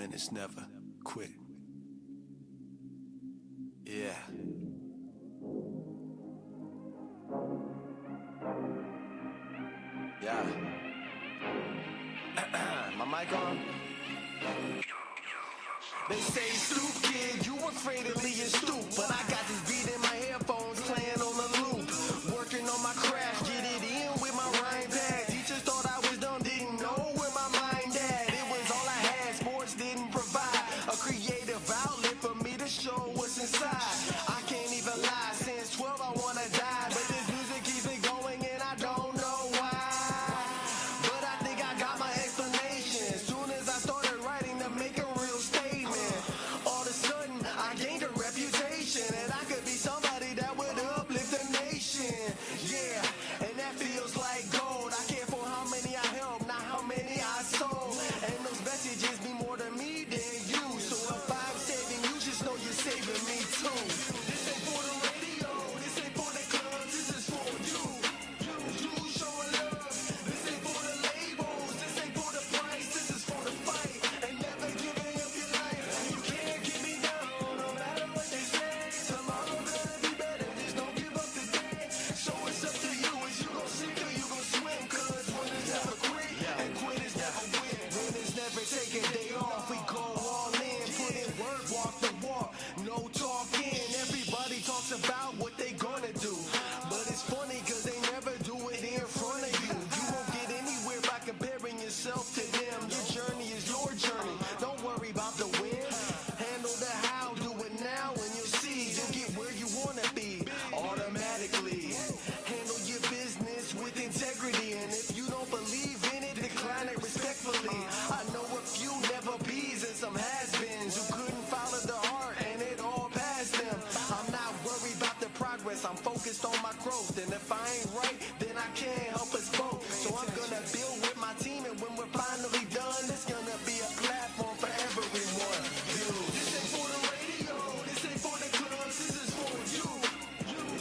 winners never quit. Yeah. Yeah. My mic on? They say, stoop kid, you afraid of being stoop. But I got this beat in my headphones playing on the loop. Working on my craft, get it in with my rhyme pad. Teachers thought I was dumb, didn't know where my mind at. It was all I had, sports didn't provide a creative outlet for me to show what's inside. I can't even lie, since 12 I wanna die. But this music keeps me going and I don't know why. But I think I got my explanation. As soon as I started writing to make a real statement, all of a sudden I gained a reputation, and I could be somebody that would uplift the nation. Yeah, and that feels like gold. I care for how many I help, not how many I sold. And those messages mean more to me than you. So if I'm saving you, just know you're saving me too. This ain't for the radio, this ain't for the clubs, this is for you. You showing love. This ain't for the labels, this ain't for the price, this is for the fight. And never giving up your life. You can't keep me down, no matter what they say. Tomorrow's gonna be better, just don't give up today. So it's up to you, is you gon' sink or you gon' swim? Cause winners never quit, and quitters never win. Winners never take a day off, we go all in. Put in work, walk the walk, no talking. Everybody talks about what they gonna do, but it's funny cause they never do it in front of you. You won't get anywhere by comparing yourself to them. Your journey is your journey, don't worry about the win. Handle the how, do it now and you'll see. You'll get where you wanna be automatically. Handle your business with integrity, and if you don't believe in it, decline it respectfully. I know a few never bees and some has-beens who couldn't follow the heart and it all passed them. I'm not worried about the progress, I'm focused on my growth. And if I ain't right, then I can't help us both. So I'm gonna build with my team, and when we're finally done, it's gonna be a platform for everyone. This ain't for the radio, this ain't for the clubs, this is for you.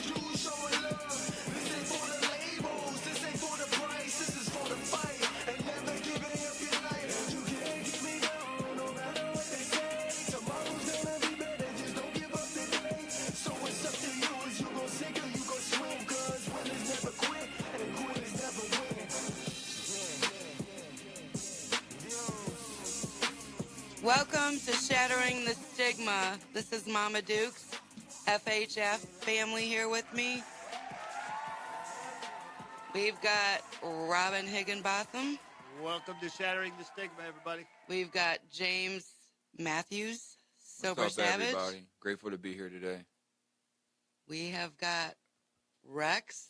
You showing love. This ain't for the labels, this ain't for the price, this is for the fight. And never giving up your life. You can't keep me down, no matter what they say. Tomorrow's gonna be better, just don't give up today. So it's up to you, is you gon' sink or you gon' swim? Cause winners never quit, and quitters never win. Welcome to Shattering the Stigma. This is Mama Dukes, FHF family here with me. We've got Robin Higginbotham. Welcome to Shattering the Stigma, everybody. We've got James Matthews, Sober What's up, Savage. everybody? Grateful to be here today. We have got Rex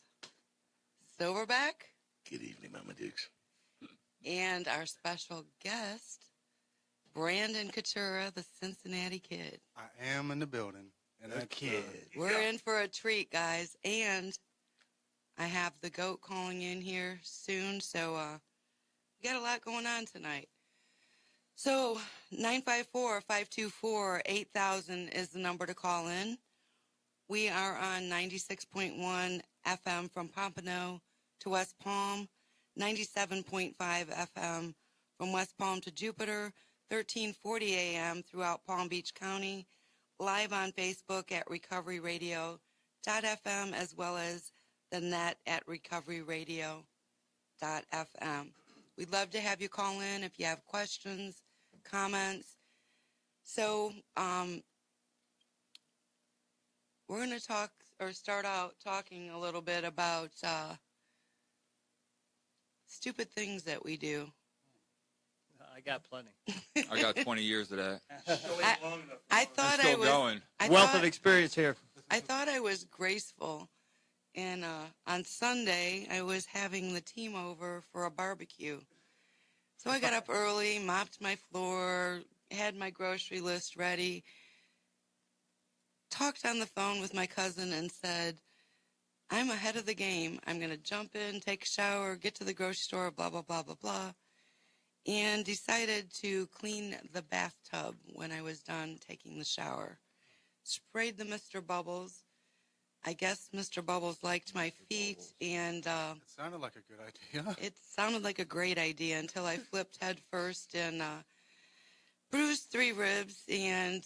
Silverback, Good evening, Mama Dukes. and our special guest, Brandon Coutura, the Cincinnati Kid. I am in the building. And A kid. We're in for a treat, guys, and I have the GOAT calling in here soon, so we got a lot going on tonight. So 954-524-8000 is the number to call in. We are on 96.1 FM from Pompano to West Palm, 97.5 FM from West Palm to Jupiter, 1340 AM throughout Palm Beach County, live on Facebook at recoveryradio.fm, as well as the net at recoveryradio.fm. We'd love to have you call in if you have questions, comments. So we're going to start out talking a little bit about stupid things that we do. I got plenty. I got 20 years of that. I thought I'm still going. Wealth of experience here. I thought I was graceful, and on Sunday I was having the team over for a barbecue. So I got up early, mopped my floor, had my grocery list ready, talked on the phone with my cousin and said, I'm ahead of the game. I'm going to jump in, take a shower, get to the grocery store, blah, blah, blah, blah, blah, and decided to clean the bathtub when I was done taking the shower. Sprayed the Mr. Bubbles. I guess Mr. Bubbles liked my feet, and It sounded like a good idea. it sounded like a great idea until I flipped head first and bruised 3 ribs and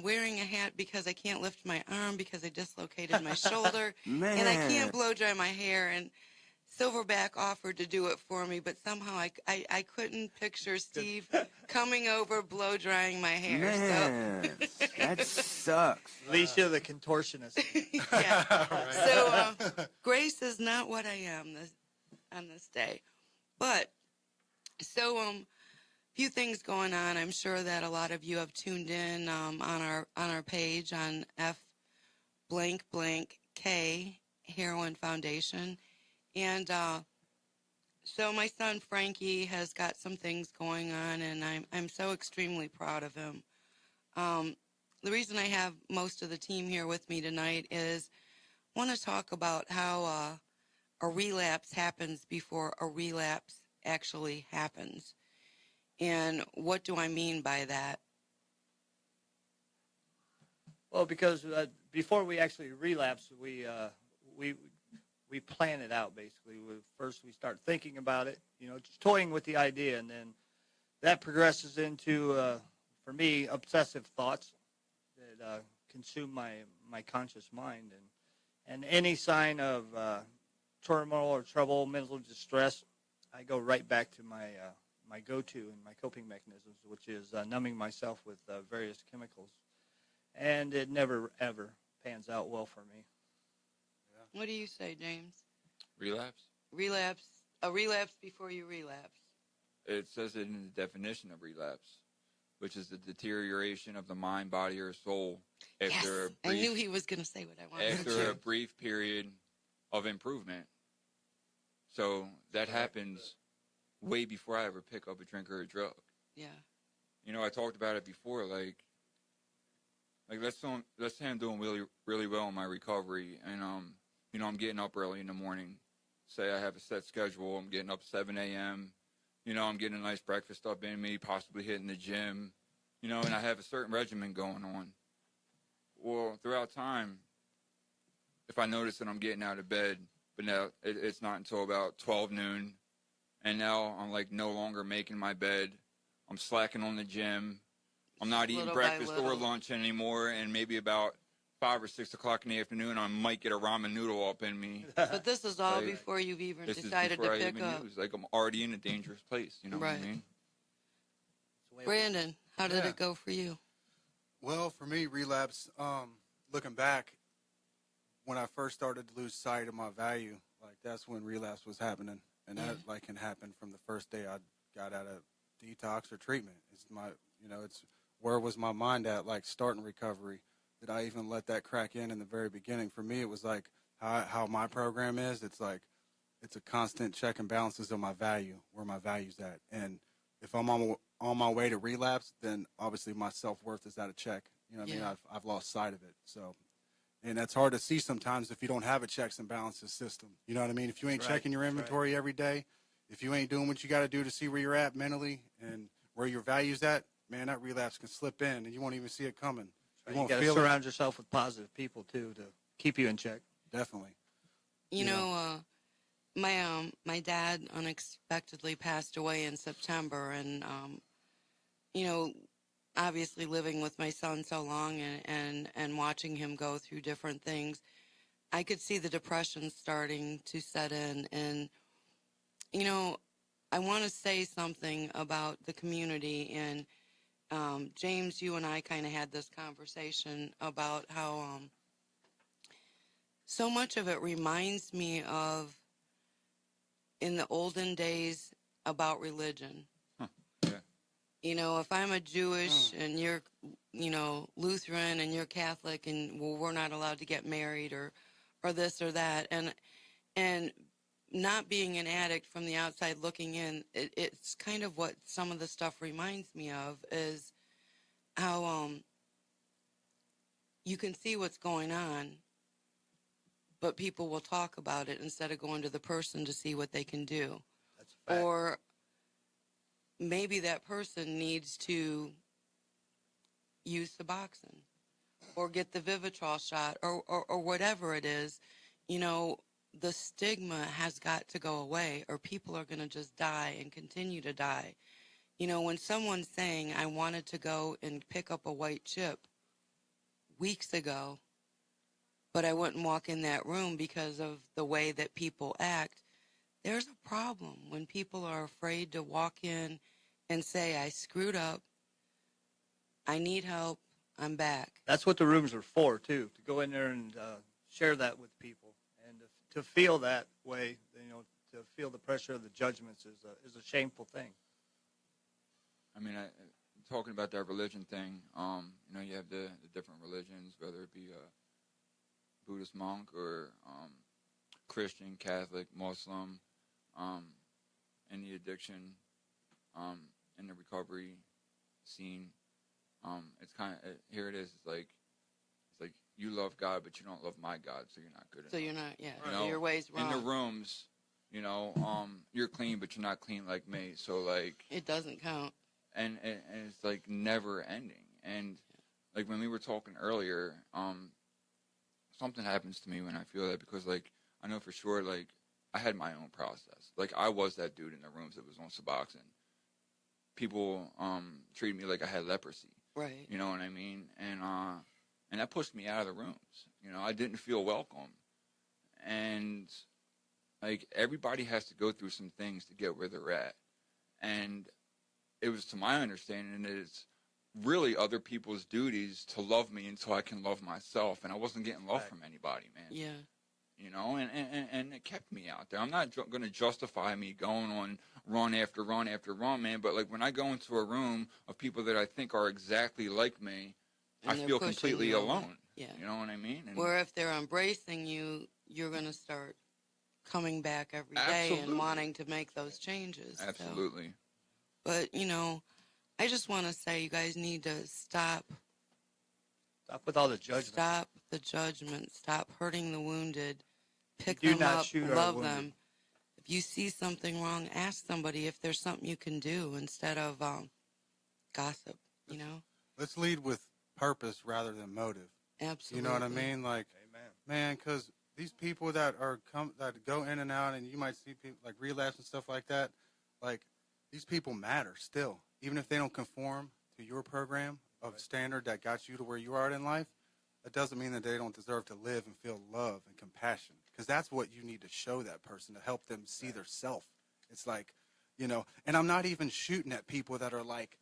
wearing a hat because I can't lift my arm because I dislocated my shoulder. Man. And I can't blow dry my hair. And Silverback offered to do it for me, but somehow I couldn't picture Steve coming over, blow drying my hair. Man, that sucks. Alicia, the contortionist. So, yeah. So grace is not what I am on this day. But, so, few things going on. I'm sure that a lot of you have tuned in on our page on F blank blank K Heroin Foundation. And so my son Frankie has got some things going on, and I'm so extremely proud of him. The reason I have most of the team here with me tonight is I want to talk about how a relapse happens before a relapse actually happens. And what do I mean by that? Well, because before we actually relapse, we plan it out, basically. First, we start thinking about it, just toying with the idea, and then that progresses into, for me, obsessive thoughts that consume my conscious mind. And any sign of turmoil or trouble, mental distress, I go right back to my go-to and my coping mechanisms, which is numbing myself with various chemicals. And it never, ever pans out well for me. What do you say, James? Relapse? A relapse before you relapse. It says it in the definition of relapse, which is the deterioration of the mind, body, or soul after Yes, I knew he was going to say what I wanted after to. a brief period of improvement. So that happens way before I ever pick up a drink or a drug. Yeah. I talked about it before, like let's say I'm doing really, really well in my recovery, and I'm getting up early in the morning. Say I have a set schedule. I'm getting up 7 a.m. I'm getting a nice breakfast up in me, possibly hitting the gym, and I have a certain regimen going on. Well, throughout time, if I notice that I'm getting out of bed, but now it's not until about 12 noon, and now I'm no longer making my bed. I'm slacking on the gym. I'm not eating breakfast or lunch anymore, and maybe about 5 or 6 o'clock in the afternoon, I might get a ramen noodle up in me. But this is all before you've even decided to pick up. It's like I'm already in a dangerous place. You know what I mean? Brandon, how did it go for you? Well, for me, relapse, looking back, when I first started to lose sight of my value, that's when relapse was happening. And that, can happen from the first day I got out of detox or treatment. It's it's where was my mind at, starting recovery? Did I even let that crack in the very beginning? For me, it was how my program is. It's it's a constant check and balances of my value, where my value's at. And if I'm on my way to relapse, then obviously my self-worth is out of check. You know what I mean? I've lost sight of it. So, and that's hard to see sometimes if you don't have a checks and balances system. You know what I mean? If you ain't checking your inventory every day, if you ain't doing what you got to do to see where you're at mentally and where your value's at, man, that relapse can slip in and you won't even see it coming. You got to surround yourself with positive people, too, to keep you in check. Definitely. My dad unexpectedly passed away in September, and, obviously living with my son so long and watching him go through different things, I could see the depression starting to set in. And, I want to say something about the community. And James, you and I kind of had this conversation about how so much of it reminds me of in the olden days about religion. If I'm a Jewish and you're, Lutheran and you're Catholic and we're not allowed to get married or this or that, and not being an addict from the outside looking in, it's kind of what some of the stuff reminds me of is how you can see what's going on, but people will talk about it instead of going to the person to see what they can do. That's a fact. Or maybe that person needs to use Suboxone or get the Vivitrol shot or whatever it is. The stigma has got to go away or people are going to just die and continue to die. You know, when someone's saying, I wanted to go and pick up a white chip weeks ago, but I wouldn't walk in that room because of the way that people act, there's a problem when people are afraid to walk in and say, I screwed up, I need help, I'm back. That's what the rooms are for, too, to go in there and share that with people. And to feel that way, you know, to feel the pressure of the judgments is a shameful thing. I mean, talking about that religion thing, you know, you have the different religions, whether it be a Buddhist monk or Christian, Catholic, Muslim, in the addiction, in the recovery scene. It's kind of, here it is, it's like you love God, but you don't love my God, so you're not good enough. So you're not, yeah, You so know, your way's wrong. in the rooms, you know, you're clean, but you're not clean like me, so like... It doesn't count. And it's like never ending. And like when we were talking earlier, something happens to me when I feel that, because like I know for sure, like I had my own process. Like I was that dude in the rooms that was on Suboxone. People treated me like I had leprosy. Right. You know what I mean? And that pushed me out of the rooms. You know, I didn't feel welcome. And like everybody has to go through some things to get where they're at. And it was, to my understanding, that it's really other people's duties to love me until I can love myself. And I wasn't getting love from anybody, man. Yeah. You know, and it kept me out there. I'm not going to justify me going on run after run after run, man. But like when I go into a room of people that I think are exactly like me, And I feel completely you over. alone. Yeah. You know what I mean? And Where if they're embracing you, you're going to start coming back every day Absolutely. and wanting to make those changes. So. Absolutely. But, you know, I just want to say you guys need to stop. Stop with all the judgment. Stop the judgment. Stop hurting the wounded. Pick Do them not up. shoot our Love wounded. them. If you see something wrong, ask somebody if there's something you can do instead of gossip, you know? Let's lead with purpose rather than motive. Absolutely. You know what I mean? Like, Amen. man, because these people that that go in and out, and you might see people like relapse and stuff like that, like, these people matter still. Even if they don't conform to your program of standard that got you to where you are in life, that doesn't mean that they don't deserve to live and feel love and compassion. Because that's what you need to show that person to help them see their self. It's like, you know, and I'm not even shooting at people that are like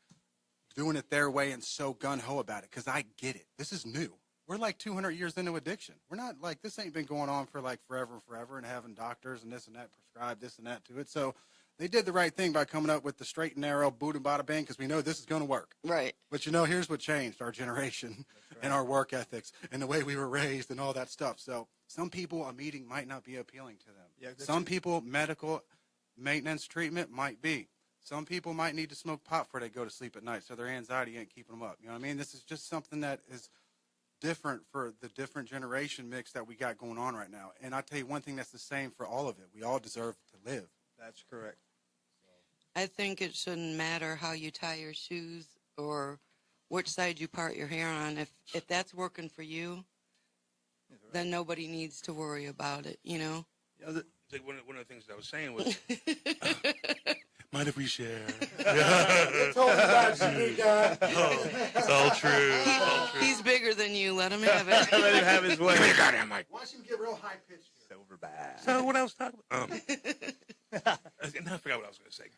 doing it their way and so gung-ho about it, because I get it. This is new. We're like 200 years into addiction. We're not like, this ain't been going on for like forever and forever and having doctors and this and that prescribe this and that to it. So they did the right thing by coming up with the straight and narrow, boot and bada bing, because we know this is going to work. Right. But, you know, here's what changed our generation and our work ethics and the way we were raised and all that stuff. So some people, a meeting might not be appealing to them. Yeah, Some people, medical maintenance treatment might be. Some people might need to smoke pot before they go to sleep at night, so their anxiety ain't keeping them up. You know what I mean? This is just something that is different for the different generation mix that we got going on right now. And I'll tell you one thing that's the same for all of it. We all deserve to live. That's correct. I think it shouldn't matter how you tie your shoes or which side you part your hair on. If that's working for you, then nobody needs to worry about it, you know? You know, It's like one of the things that I was saying was, mind if we share? It's all true. He's bigger than you. Let him have it. let him have his way. Give me a goddamn mic. Watch him get real high-pitched. Silver bag. So what I was talking about? Now I forgot what I was going to say.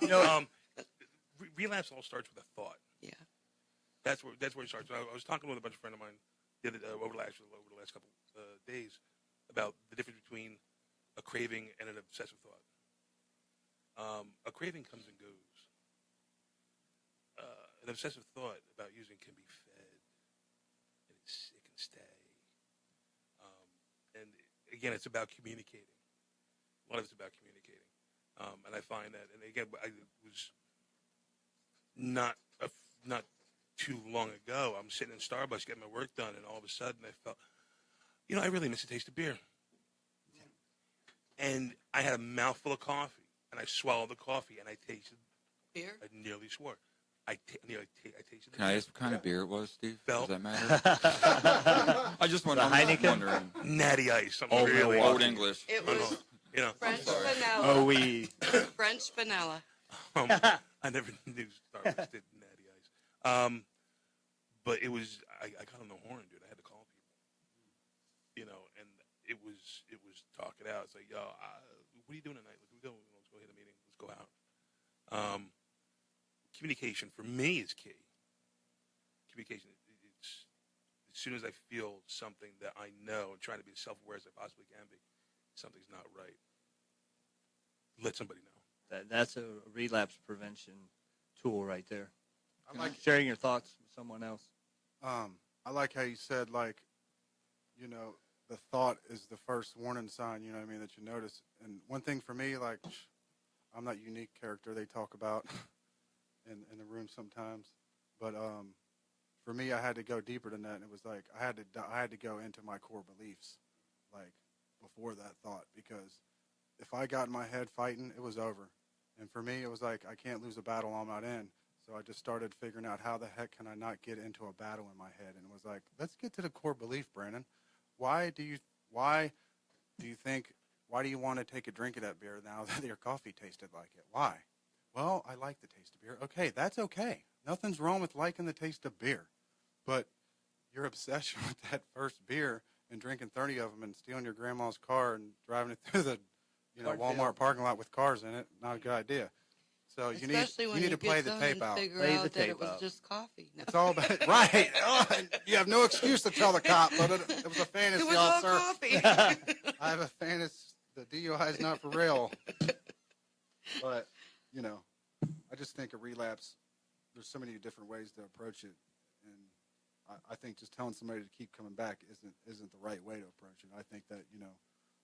You know, Relapse all starts with a thought. Yeah. That's where it starts. I was talking with a bunch of friends of mine over the last couple days about the difference between a craving and an obsessive thought. A craving comes and goes. An obsessive thought about using can be fed, and it can stay. And again, it's about communicating. A lot of it's about communicating. And I find that, and again, I was not too long ago, I'm sitting in Starbucks getting my work done, and all of a sudden I felt, you know, I really miss the taste of beer. And I had a mouthful of coffee, and I swallowed the coffee, and I tasted Beer? I nearly swore. I tasted the Can I beer. ask what kind of beer it was, Steve? Bell. Does that matter? I just want to Heineken? Natty Ice, something old, really old English. It was you know. French Oh, vanilla. we. French vanilla. I I never knew Starbucks did natty ice. But it was I got on the horn, dude. I had to call people, and it was talk it out. It's like, yo, what are you doing tonight? Let's go hit a meeting. Let's go out. Communication for me is key. Communication. It's as soon as I feel something that I know, and trying to be as self-aware as I possibly can be, something's not right. Let somebody know. That's a relapse prevention tool right there. I like Sharing your thoughts with someone else. I like how you said, like, the thought is the first warning sign, you know what I mean, that you notice. And one thing for me, like, I'm that unique character they talk about in the room sometimes. But for me, I had to go deeper than that. And it was like I had to go into my core beliefs, like, before that thought. Because if I got in my head fighting, it was over. And for me, it was like I can't lose a battle I'm not in. So I just started figuring out how the heck can I not get into a battle in my head, and it was like, let's get to the core belief, Brandon. Why do you want to take a drink of that beer now that your coffee tasted like it? Why? Well, I like the taste of beer. Okay, that's okay. Nothing's wrong with liking the taste of beer, but your obsession with that first beer and drinking 30 of them and stealing your grandma's car and driving it through the Walmart parking lot with cars in it, not a good idea. So you need to play the tape out. Play the tape out. It was just coffee. No. It's all about right. Oh, you have no excuse to tell the cop, but it was a fantasy, it was officer. all coffee. I have a fantasy. The DUI is not for real. But I just think a relapse. There's so many different ways to approach it, and I think just telling somebody to keep coming back isn't the right way to approach it. I think that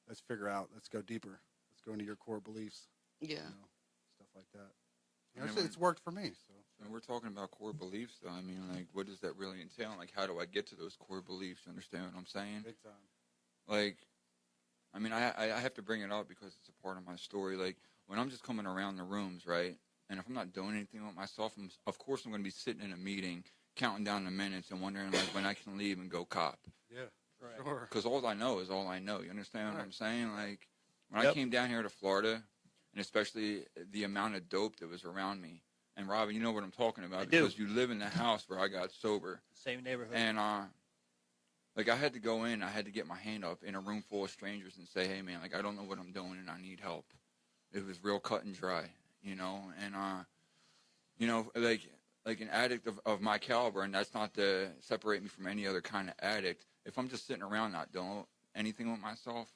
let's figure out. Let's go deeper. Let's go into your core beliefs. Yeah. Stuff like that. It's worked for me. So. And we're talking about core beliefs, though. I mean, like, what does that really entail? Like, how do I get to those core beliefs? You understand what I'm saying? Big time. Like, I mean, I have to bring it up because it's a part of my story. Like, when I'm just coming around the rooms, right, and if I'm not doing anything with myself, of course I'm going to be sitting in a meeting, counting down the minutes and wondering, like, when I can leave and go cop. Yeah, sure. Because all I know is all I know. You understand what I'm saying? Like, when I came down here to Florida, and especially the amount of dope that was around me. And, Robin, you know what I'm talking about because you live in the house where I got sober. Same neighborhood. And, like, I had to go in. I had to get my hand up in a room full of strangers and say, hey, man, like, I don't know what I'm doing and I need help. It was real cut and dry, And, like an addict of my caliber, and that's not to separate me from any other kind of addict. If I'm just sitting around not doing anything with myself,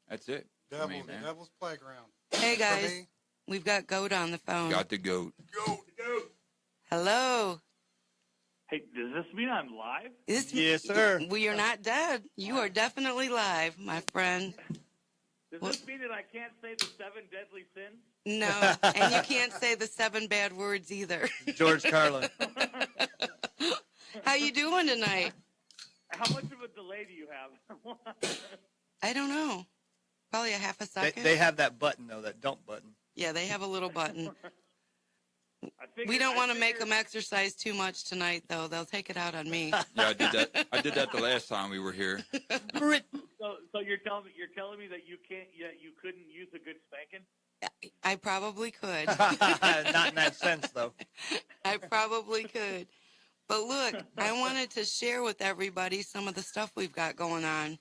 that's it. Devil's playground. Hey, guys. We've got Goat on the phone. Got the goat. Goat. Hello. Hey, does this mean I'm live? Yes, sir. We are not dead. You are definitely live, my friend. Does this mean that I can't say the 7 deadly sins? No, and you can't say the 7 bad words either. George Carlin. How you doing tonight? How much of a delay do you have? I don't know. Probably a half a second. They have that button, though, that dump button. Yeah, they have a little button. We don't want to make them exercise too much tonight, though. They'll take it out on me. Yeah, I did that. I did that the last time we were here. So you're telling me that you couldn't use a good spanking? I probably could. Not in that sense, though. I probably could. But look, I wanted to share with everybody some of the stuff we've got going on.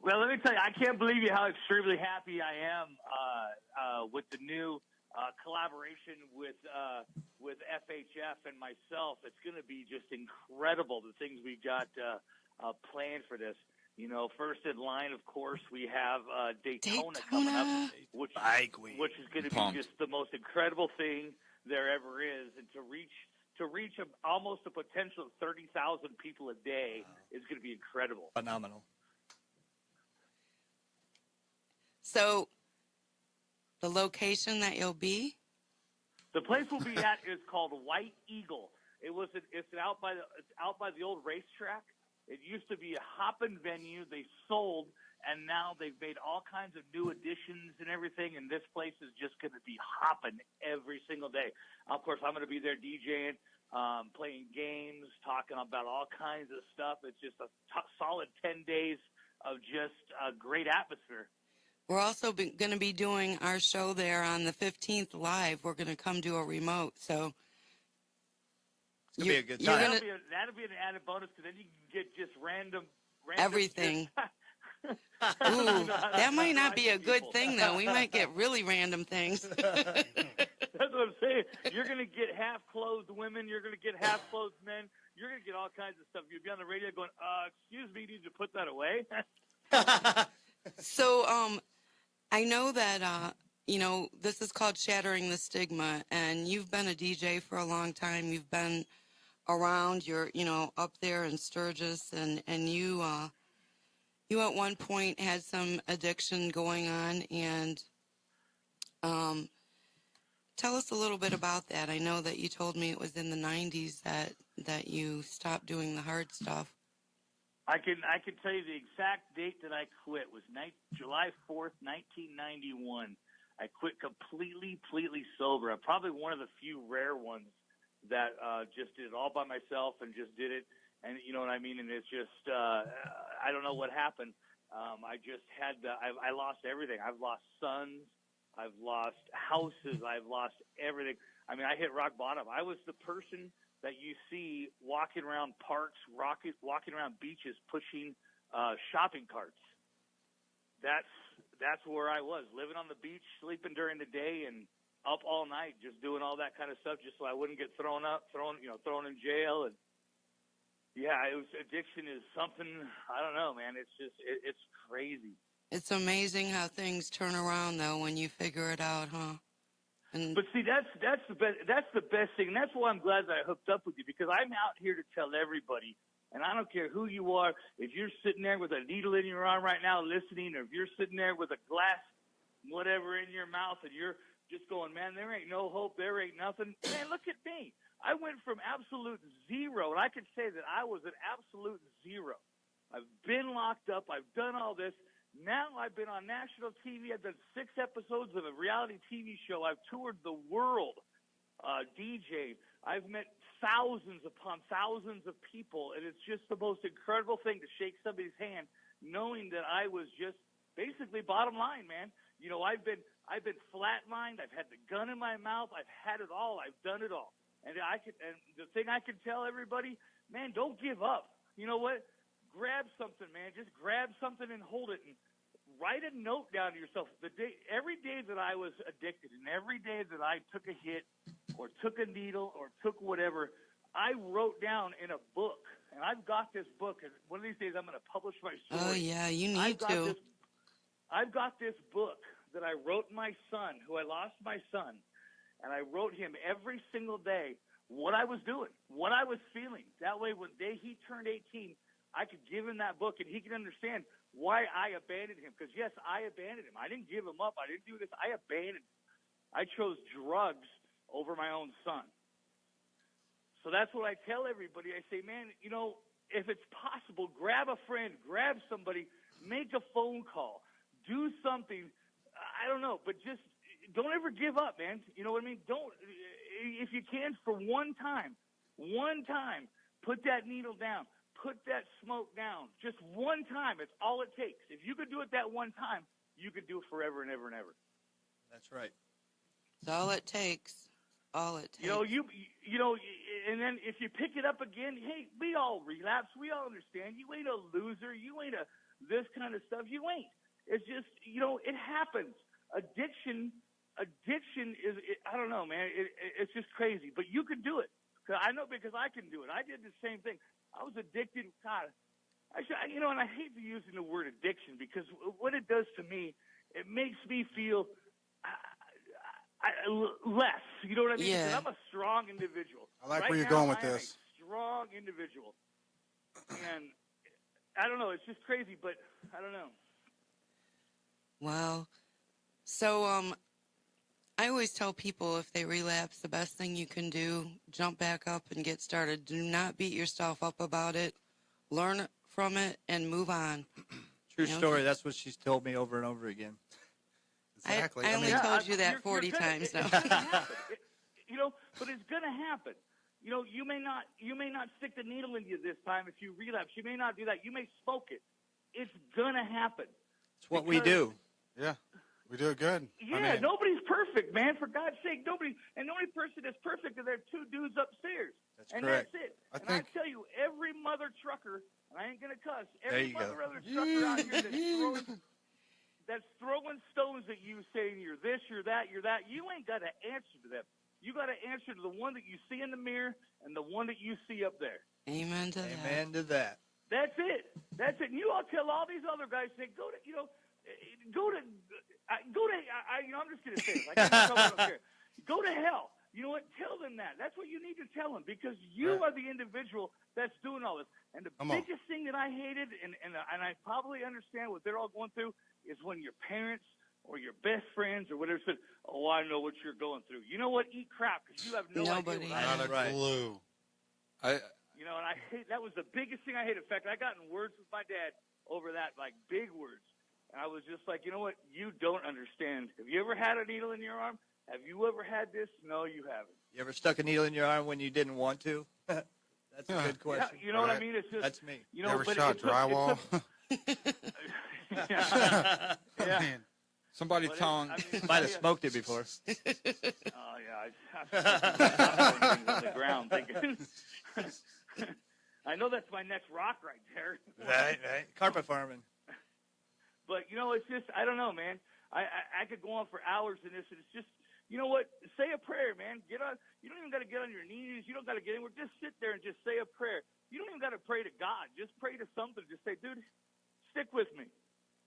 Well, let me tell you, I can't believe how extremely happy I am with the new collaboration with FHF and myself. It's going to be just incredible, the things we got planned for this. First in line, of course, we have Daytona coming up, which is going to be just the most incredible thing there ever is, and to reach almost a potential of 30,000 people a day is going to be incredible. Phenomenal. So, the location that you'll be? The place we'll be at is called White Eagle. It's out by the old racetrack. It used to be a hopping venue. They sold, and now they've made all kinds of new additions and everything. And this place is just going to be hopping every single day. Of course, I'm going to be there DJing, playing games, talking about all kinds of stuff. It's just a solid 10 days of just a great atmosphere. We're also going to be doing our show there on the 15th live. We're going to come do a remote, so It's gonna be a good you're time. gonna- That'll be an added bonus, because then you can get just random everything. Ooh, that might not be a good thing, though. We might get really random things. That's what I'm saying. You're going to get half-clothed women. You're going to get half-clothed men. You're going to get all kinds of stuff. You'll be on the radio going, excuse me, need to put that away? So, I know that, this is called Shattering the Stigma, and you've been a DJ for a long time. You've been around. You're, up there in Sturgis, and you at one point had some addiction going on, and tell us a little bit about that. I know that you told me it was in the 90s that you stopped doing the hard stuff. I can tell you the exact date that I quit was July 4th, 1991. I quit completely sober. I'm probably one of the few rare ones that just did it all by myself and just did it. And you know what I mean? And it's just, I don't know what happened. I just had I lost everything. I've lost sons. I've lost houses. I've lost everything. I mean, I hit rock bottom. I was the person that you see walking around parks, walking around beaches, pushing shopping carts. That's where I was, living on the beach, sleeping during the day, and up all night, just doing all that kind of stuff, just so I wouldn't get thrown in jail. And yeah, addiction is something, I don't know, man. It's just, it's crazy. It's amazing how things turn around, though, when you figure it out, huh? But see, that's the best thing. And that's why I'm glad that I hooked up with you, because I'm out here to tell everybody, and I don't care who you are, if you're sitting there with a needle in your arm right now listening, or if you're sitting there with a glass whatever in your mouth and you're just going, man, there ain't no hope, there ain't nothing. Man, look at me. I went from absolute zero, and I could say that I was an absolute zero. I've been locked up. I've done all this. Now I've been on national TV. I've done 6 episodes of a reality TV show. I've toured the world, DJ'd. I've met thousands upon thousands of people, and it's just the most incredible thing to shake somebody's hand, knowing that I was just basically bottom line, man. I've been flatlined. I've had the gun in my mouth. I've had it all. I've done it all. And the thing I can tell everybody, man, don't give up. You know what? Grab something, man. Just grab something and hold it, and write a note down to yourself. Every day that I was addicted, and every day that I took a hit or took a needle or took whatever, I wrote down in a book. And I've got this book, and one of these days I'm going to publish my story. Oh, yeah, you need to. I've got this book that I wrote my son, who I lost my son, and I wrote him every single day what I was doing, what I was feeling. That way, when he turned 18, I could give him that book, and he can understand why I abandoned him. Because, yes, I abandoned him. I didn't give him up. I didn't do this. I abandoned him. I chose drugs over my own son. So that's what I tell everybody. I say, man, if it's possible, grab a friend, grab somebody, make a phone call, do something. I don't know, but just don't ever give up, man. You know what I mean? Don't, if you can, for one time, put that needle down. Put that smoke down. Just one time. It's all it takes. If you could do it that one time, you could do it forever and ever and ever. That's right. It's all it takes. All it takes. And then if you pick it up again, hey, we all relapse. We all understand. You ain't a loser. You ain't a this kind of stuff. You ain't. It's just, it happens. Addiction is, I don't know, man. It's just crazy. But you can do it. I know, because I can do it. I did the same thing. I was addicted. God, and I hate using the word addiction, because what it does to me, it makes me feel less. You know what I mean? Yeah. Because I'm a strong individual. I like right where you're now, going with I am this. A strong individual. And I don't know. It's just crazy, but I don't know. Wow. So, I always tell people, if they relapse, the best thing you can do, jump back up and get started. Do not beat yourself up about it. Learn from it and move on. True story. That's what she's told me over and over again. Exactly. I only told you that 40 times now. But it's going to happen. You may not stick the needle in you this time if you relapse. You may not do that. You may smoke it. It's going to happen. It's what we do. Yeah, we do it good. Yeah, nobody's perfect, man. For God's sake, nobody. And the only person that's perfect is there are two dudes upstairs. That's and correct. That's it. I I tell you, every mother trucker, and I ain't gonna cuss, There every you go. mother other trucker out here that's throwing stones at you, saying you're this, you're that, you ain't got to answer to them. You got to answer to the one that you see in the mirror and the one that you see up there. Amen to that. Amen to that. That's it. That's it. And you all tell all these other guys, say, go to, I'm just going to say this. I can't tell them up here. Go to hell. You know what? Tell them that. That's what you need to tell them, because you are the individual that's doing all this. And the biggest thing that I hated, and I probably understand what they're all going through, is when your parents or your best friends or whatever said, "Oh, I know what you're going through." You know what? Eat crap, because you have no Nobody idea. Not a clue. You know, and I hate, that was the biggest thing I hated. In fact, I got in words with my dad over that, like big words. And I was just like, you know what? You don't understand. Have you ever had a needle in your arm? Have you ever had this? No, you haven't. You ever stuck a needle in your arm when you didn't want to? That's a good question. Yeah, you know what I mean? It's just, That's me. You know, Ever but shot drywall? Yeah. Somebody telling. Might have smoked it before. Oh, yeah. I've on the ground thinking. I know that's my next rock right there. Right. Carpet farming. But, you know, it's just, I don't know, man. I could go on for hours in this, and it's just, you know what? Say a prayer, man. Get on. You don't even got to get on your knees. You don't got to get anywhere. Just sit there and just say a prayer. You don't even got to pray to God. Just pray to something. Just say, dude, stick with me.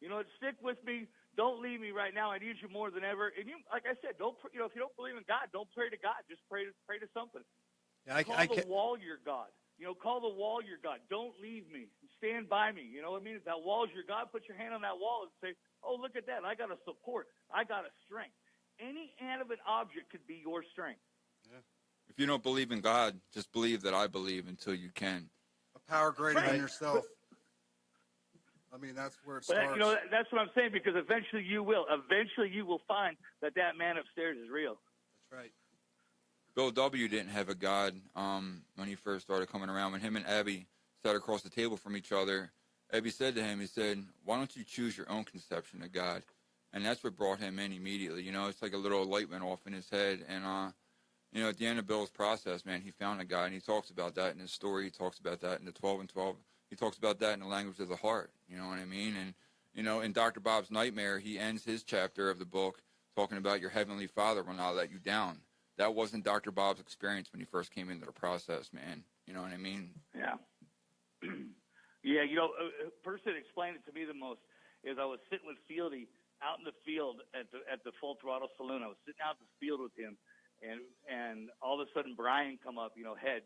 You know, stick with me. Don't leave me right now. I need you more than ever. And you, like I said, don't. You know, if you don't believe in God, don't pray to God. Just pray to something. Yeah, call the wall your God. You know, call the wall your God. Don't leave me. Stand by me. You know what I mean? If that wall's your God, put your hand on that wall and say, "Oh, look at that. I got a support. I got a strength." Any animate object could be your strength. Yeah. If you don't believe in God, just believe that I believe until you can. A power greater than yourself. I mean, that's where it starts. You know, that's what I'm saying, because eventually you will. Eventually you will find that man upstairs is real. That's right. Bill W. didn't have a God when he first started coming around. When him and Abby sat across the table from each other, Abby said to him, he said, "Why don't you choose your own conception of God?" And that's what brought him in immediately. You know, it's like a little light went off in his head. And, you know, at the end of Bill's process, man, he found a God. And he talks about that in his story. He talks about that in the 12 and 12. He talks about that in the language of the heart. You know what I mean? And, you know, in Dr. Bob's Nightmare, he ends his chapter of the book talking about your heavenly Father will not let you down. That wasn't Dr. Bob's experience when he first came into the process, man. You know what I mean? Yeah. Yeah, you know, a person that explained it to me the most is I was sitting with Fieldy out in the field at the Full Throttle Saloon. I was sitting out in the field with him, and all of a sudden Brian come up, you know, Head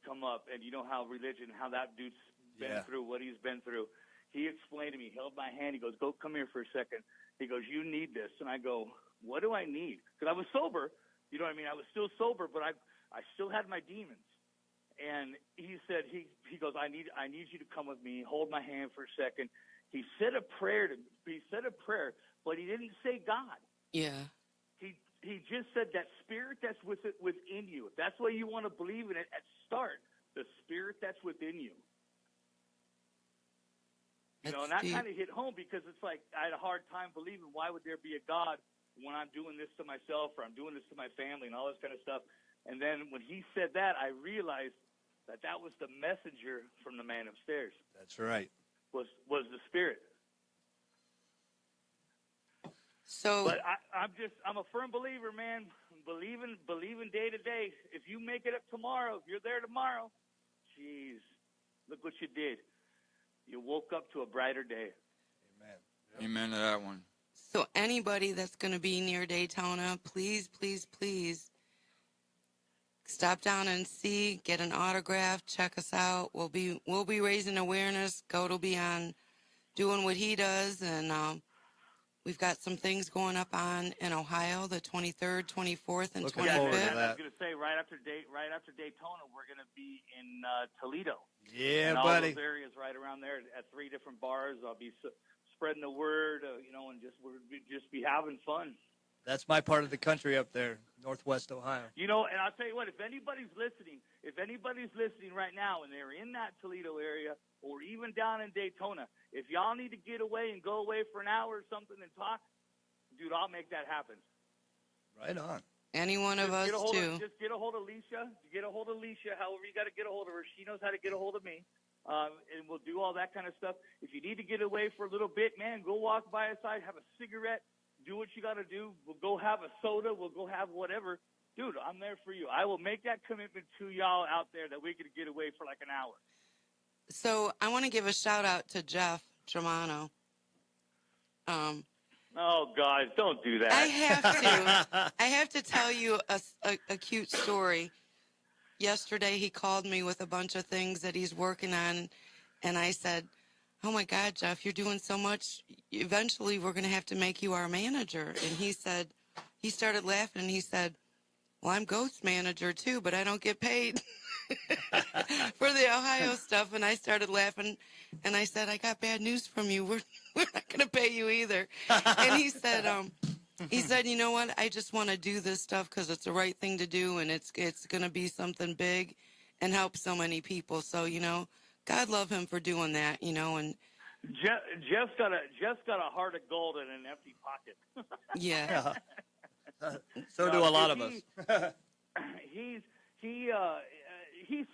come up, and you know how religion, how that dude's been through, what he's been through. He explained to me, held my hand, he goes, "Go, come here for a second." He goes, "You need this." And I go, "What do I need?" Because I was sober, you know what I mean? I was still sober, but I still had my demons. And he said, he goes, I need you to come with me, hold my hand for a second. He said a prayer, but he didn't say God. Yeah. He just said that spirit that's within you. If that's the way you want to believe in it at start, the spirit that's within you. You know, and that kind of hit home, because it's like I had a hard time believing, why would there be a God when I'm doing this to myself or I'm doing this to my family and all this kind of stuff. And then when he said that, I realized that was the messenger from the man upstairs. That's right. Was the spirit. So, but I'm a firm believer, man. Believing day to day. If you make it up tomorrow, if you're there tomorrow, geez, look what you did. You woke up to a brighter day. Amen. Yep. Amen to that one. So anybody that's going to be near Daytona, please, please, please stop down and see, get an autograph, check us out. We'll be raising awareness. Goat will be on doing what he does, and we've got some things going up in Ohio, the 23rd, 24th, and 25th. Forward to I was that. going to say right after Daytona, we're going to be in Toledo. Yeah, and all buddy. those areas right around there at 3 different bars. I'll be spreading the word, and we'll just be having fun. That's my part of the country up there, Northwest Ohio. You know, and I'll tell you what, if anybody's listening right now and they're in that Toledo area or even down in Daytona, if y'all need to get away and go away for an hour or something and talk, dude, I'll make that happen. Right on. Any one of us, too. Just get a hold of Alicia. Get a hold of Alicia, however you got to get a hold of her. She knows how to get a hold of me. And we'll do all that kind of stuff. If you need to get away for a little bit, man, go walk by a side, have a cigarette, do what you got to do. We'll go have a soda. We'll go have whatever. Dude, I'm there for you. I will make that commitment to y'all out there that we could get away for like an hour. So I want to give a shout-out to Jeff Germano. Oh, guys, don't do that. I have to tell you a cute story. Yesterday, he called me with a bunch of things that he's working on, and I said, oh, my God, Jeff, you're doing so much. Eventually, we're going to have to make you our manager. And he started laughing, and he said, well, I'm Ghost manager, too, but I don't get paid for the Ohio stuff. And I started laughing, and I said, I got bad news from you. We're not going to pay you either. And he said, you know what? I just want to do this stuff because it's the right thing to do, and it's going to be something big and help so many people. So, you know, God love him for doing that, you know. And Jeff's got a heart of gold and an empty pocket. Yeah. So do a lot of us. He's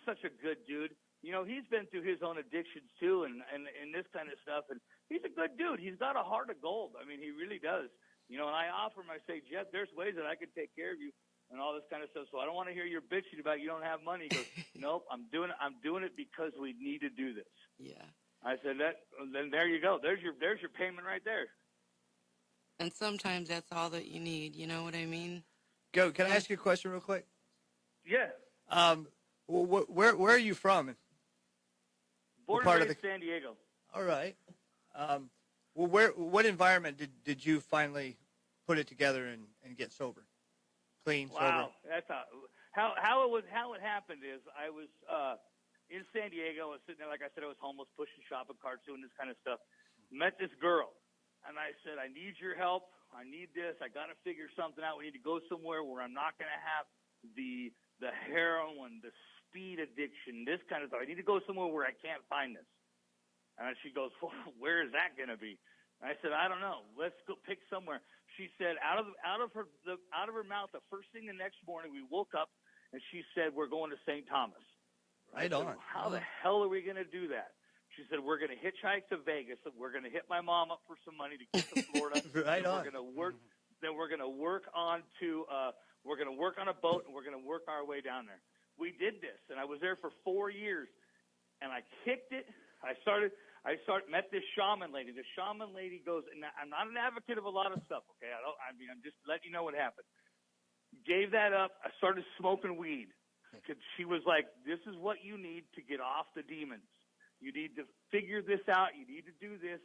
such a good dude. You know, he's been through his own addictions too, and this kind of stuff. And he's a good dude. He's got a heart of gold. I mean, he really does. You know, and I offer him. I say, Jeff, there's ways that I can take care of you and all this kind of stuff. So I don't want to hear your bitching about you don't have money. He goes, nope, I'm doing it because we need to do this. Yeah. I said then there you go. There's your payment right there. And sometimes that's all that you need. You know what I mean? Go. Can I ask you a question real quick? Yeah. Where are you from? Born and raised San Diego. All right. Well, what environment did you finally put it together and get sober, clean, sober? Wow, that's how it happened is I was in San Diego. I was sitting there, like I said, I was homeless, pushing shopping carts, doing this kind of stuff. Met this girl, and I said, I need your help. I need this. I got to figure something out. We need to go somewhere where I'm not going to have the heroin, the speed addiction, this kind of stuff. I need to go somewhere where I can't find this. And she goes, well, where is that going to be? And I said, I don't know. Let's go pick somewhere. She said, out of her mouth, the first thing the next morning, we woke up, and she said, we're going to St. Thomas. Right on. How the hell are we going to do that? She said, we're going to hitchhike to Vegas. We're going to hit my mom up for some money to get to Florida. Right on. We're going to work. Then we're going to work on we're going to work on a boat, and we're going to work our way down there. We did this, and I was there for 4 years, and I kicked it. I met this shaman lady. The shaman lady goes, and I'm not an advocate of a lot of stuff, okay? I'm just letting you know what happened. Gave that up. I started smoking weed. She was like, this is what you need to get off the demons. You need to figure this out. You need to do this.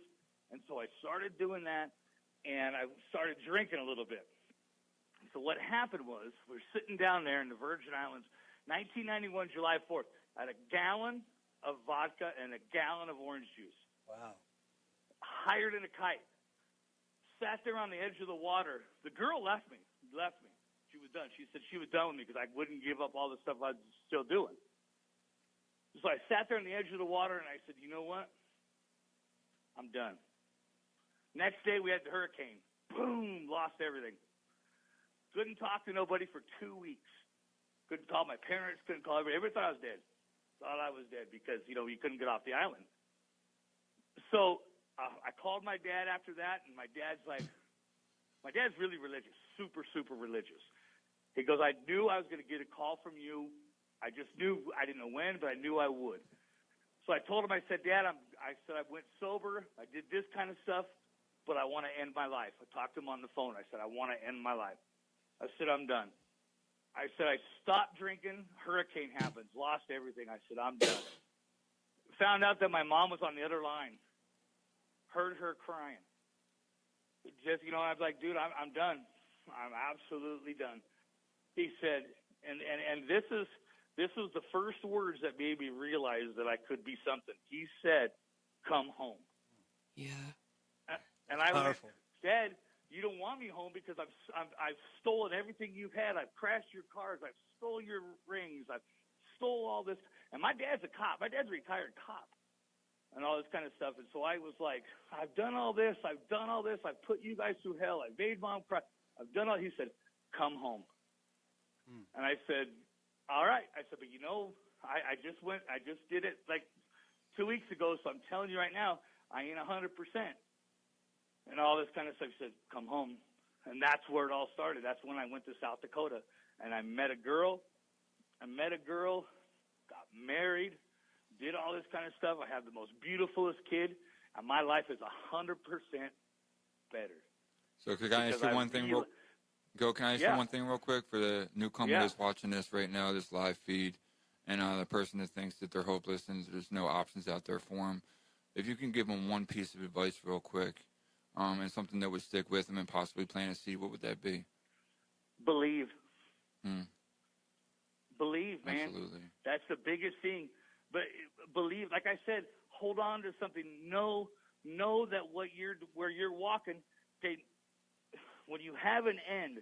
And so I started doing that, and I started drinking a little bit. So what happened was we're sitting down there in the Virgin Islands, 1991, July 4th. I had a gallon of vodka and a gallon of orange juice. Wow. Higher than a kite. Sat there on the edge of the water. The girl left me. She was done. She said she was done with me because I wouldn't give up all the stuff I was still doing. So I sat there on the edge of the water, and I said, you know what? I'm done. Next day, we had the hurricane. Boom, lost everything. Couldn't talk to nobody for 2 weeks. Couldn't call my parents, couldn't call everybody. Everybody thought I was dead. Thought I was dead because, you couldn't get off the island. So I called my dad after that, and my dad's really religious, super, super religious. He goes, I knew I was going to get a call from you. I just knew, I didn't know when, but I knew I would. So I told him, I said, Dad, I went sober. I did this kind of stuff, but I want to end my life. I talked to him on the phone. I said, I want to end my life. I said, I'm done. I said, I stopped drinking. Hurricane happens. Lost everything. I said, I'm done. Found out that my mom was on the other line. Heard her crying. Just, I was like, dude, I'm done. I'm absolutely done. He said, and this is the first words that made me realize that I could be something. He said, come home. Yeah. And I went, Dad, you don't want brought me home because I've stolen everything you've had. I've crashed your cars. I've stole your rings. I've stole all this. And my dad's a cop. My dad's a retired cop and all this kind of stuff. And so I was like, I've done all this. I've done all this. I've put you guys through hell. I've made Mom cry. I've done all. He said, come home. And I said, all right. I said, but I just did it like 2 weeks ago. So I'm telling you right now, I ain't 100%. And all this kind of stuff. He said, come home. And that's where it all started. That's when I went to South Dakota and I met a girl. Got married, did all this kind of stuff. I have the most beautifulest kid, and my life is 100% better. So can I ask you one thing can I ask you one thing real quick for the newcomer that's watching this right now, this live feed, and the person that thinks that they're hopeless and there's no options out there for them? If you can give them one piece of advice real quick, and something that would stick with them and possibly plant a seed, what would that be? Believe. Believe, man. Absolutely. That's the biggest thing. But believe, like I said, hold on to something. Know that where you're walking, okay, when you have an end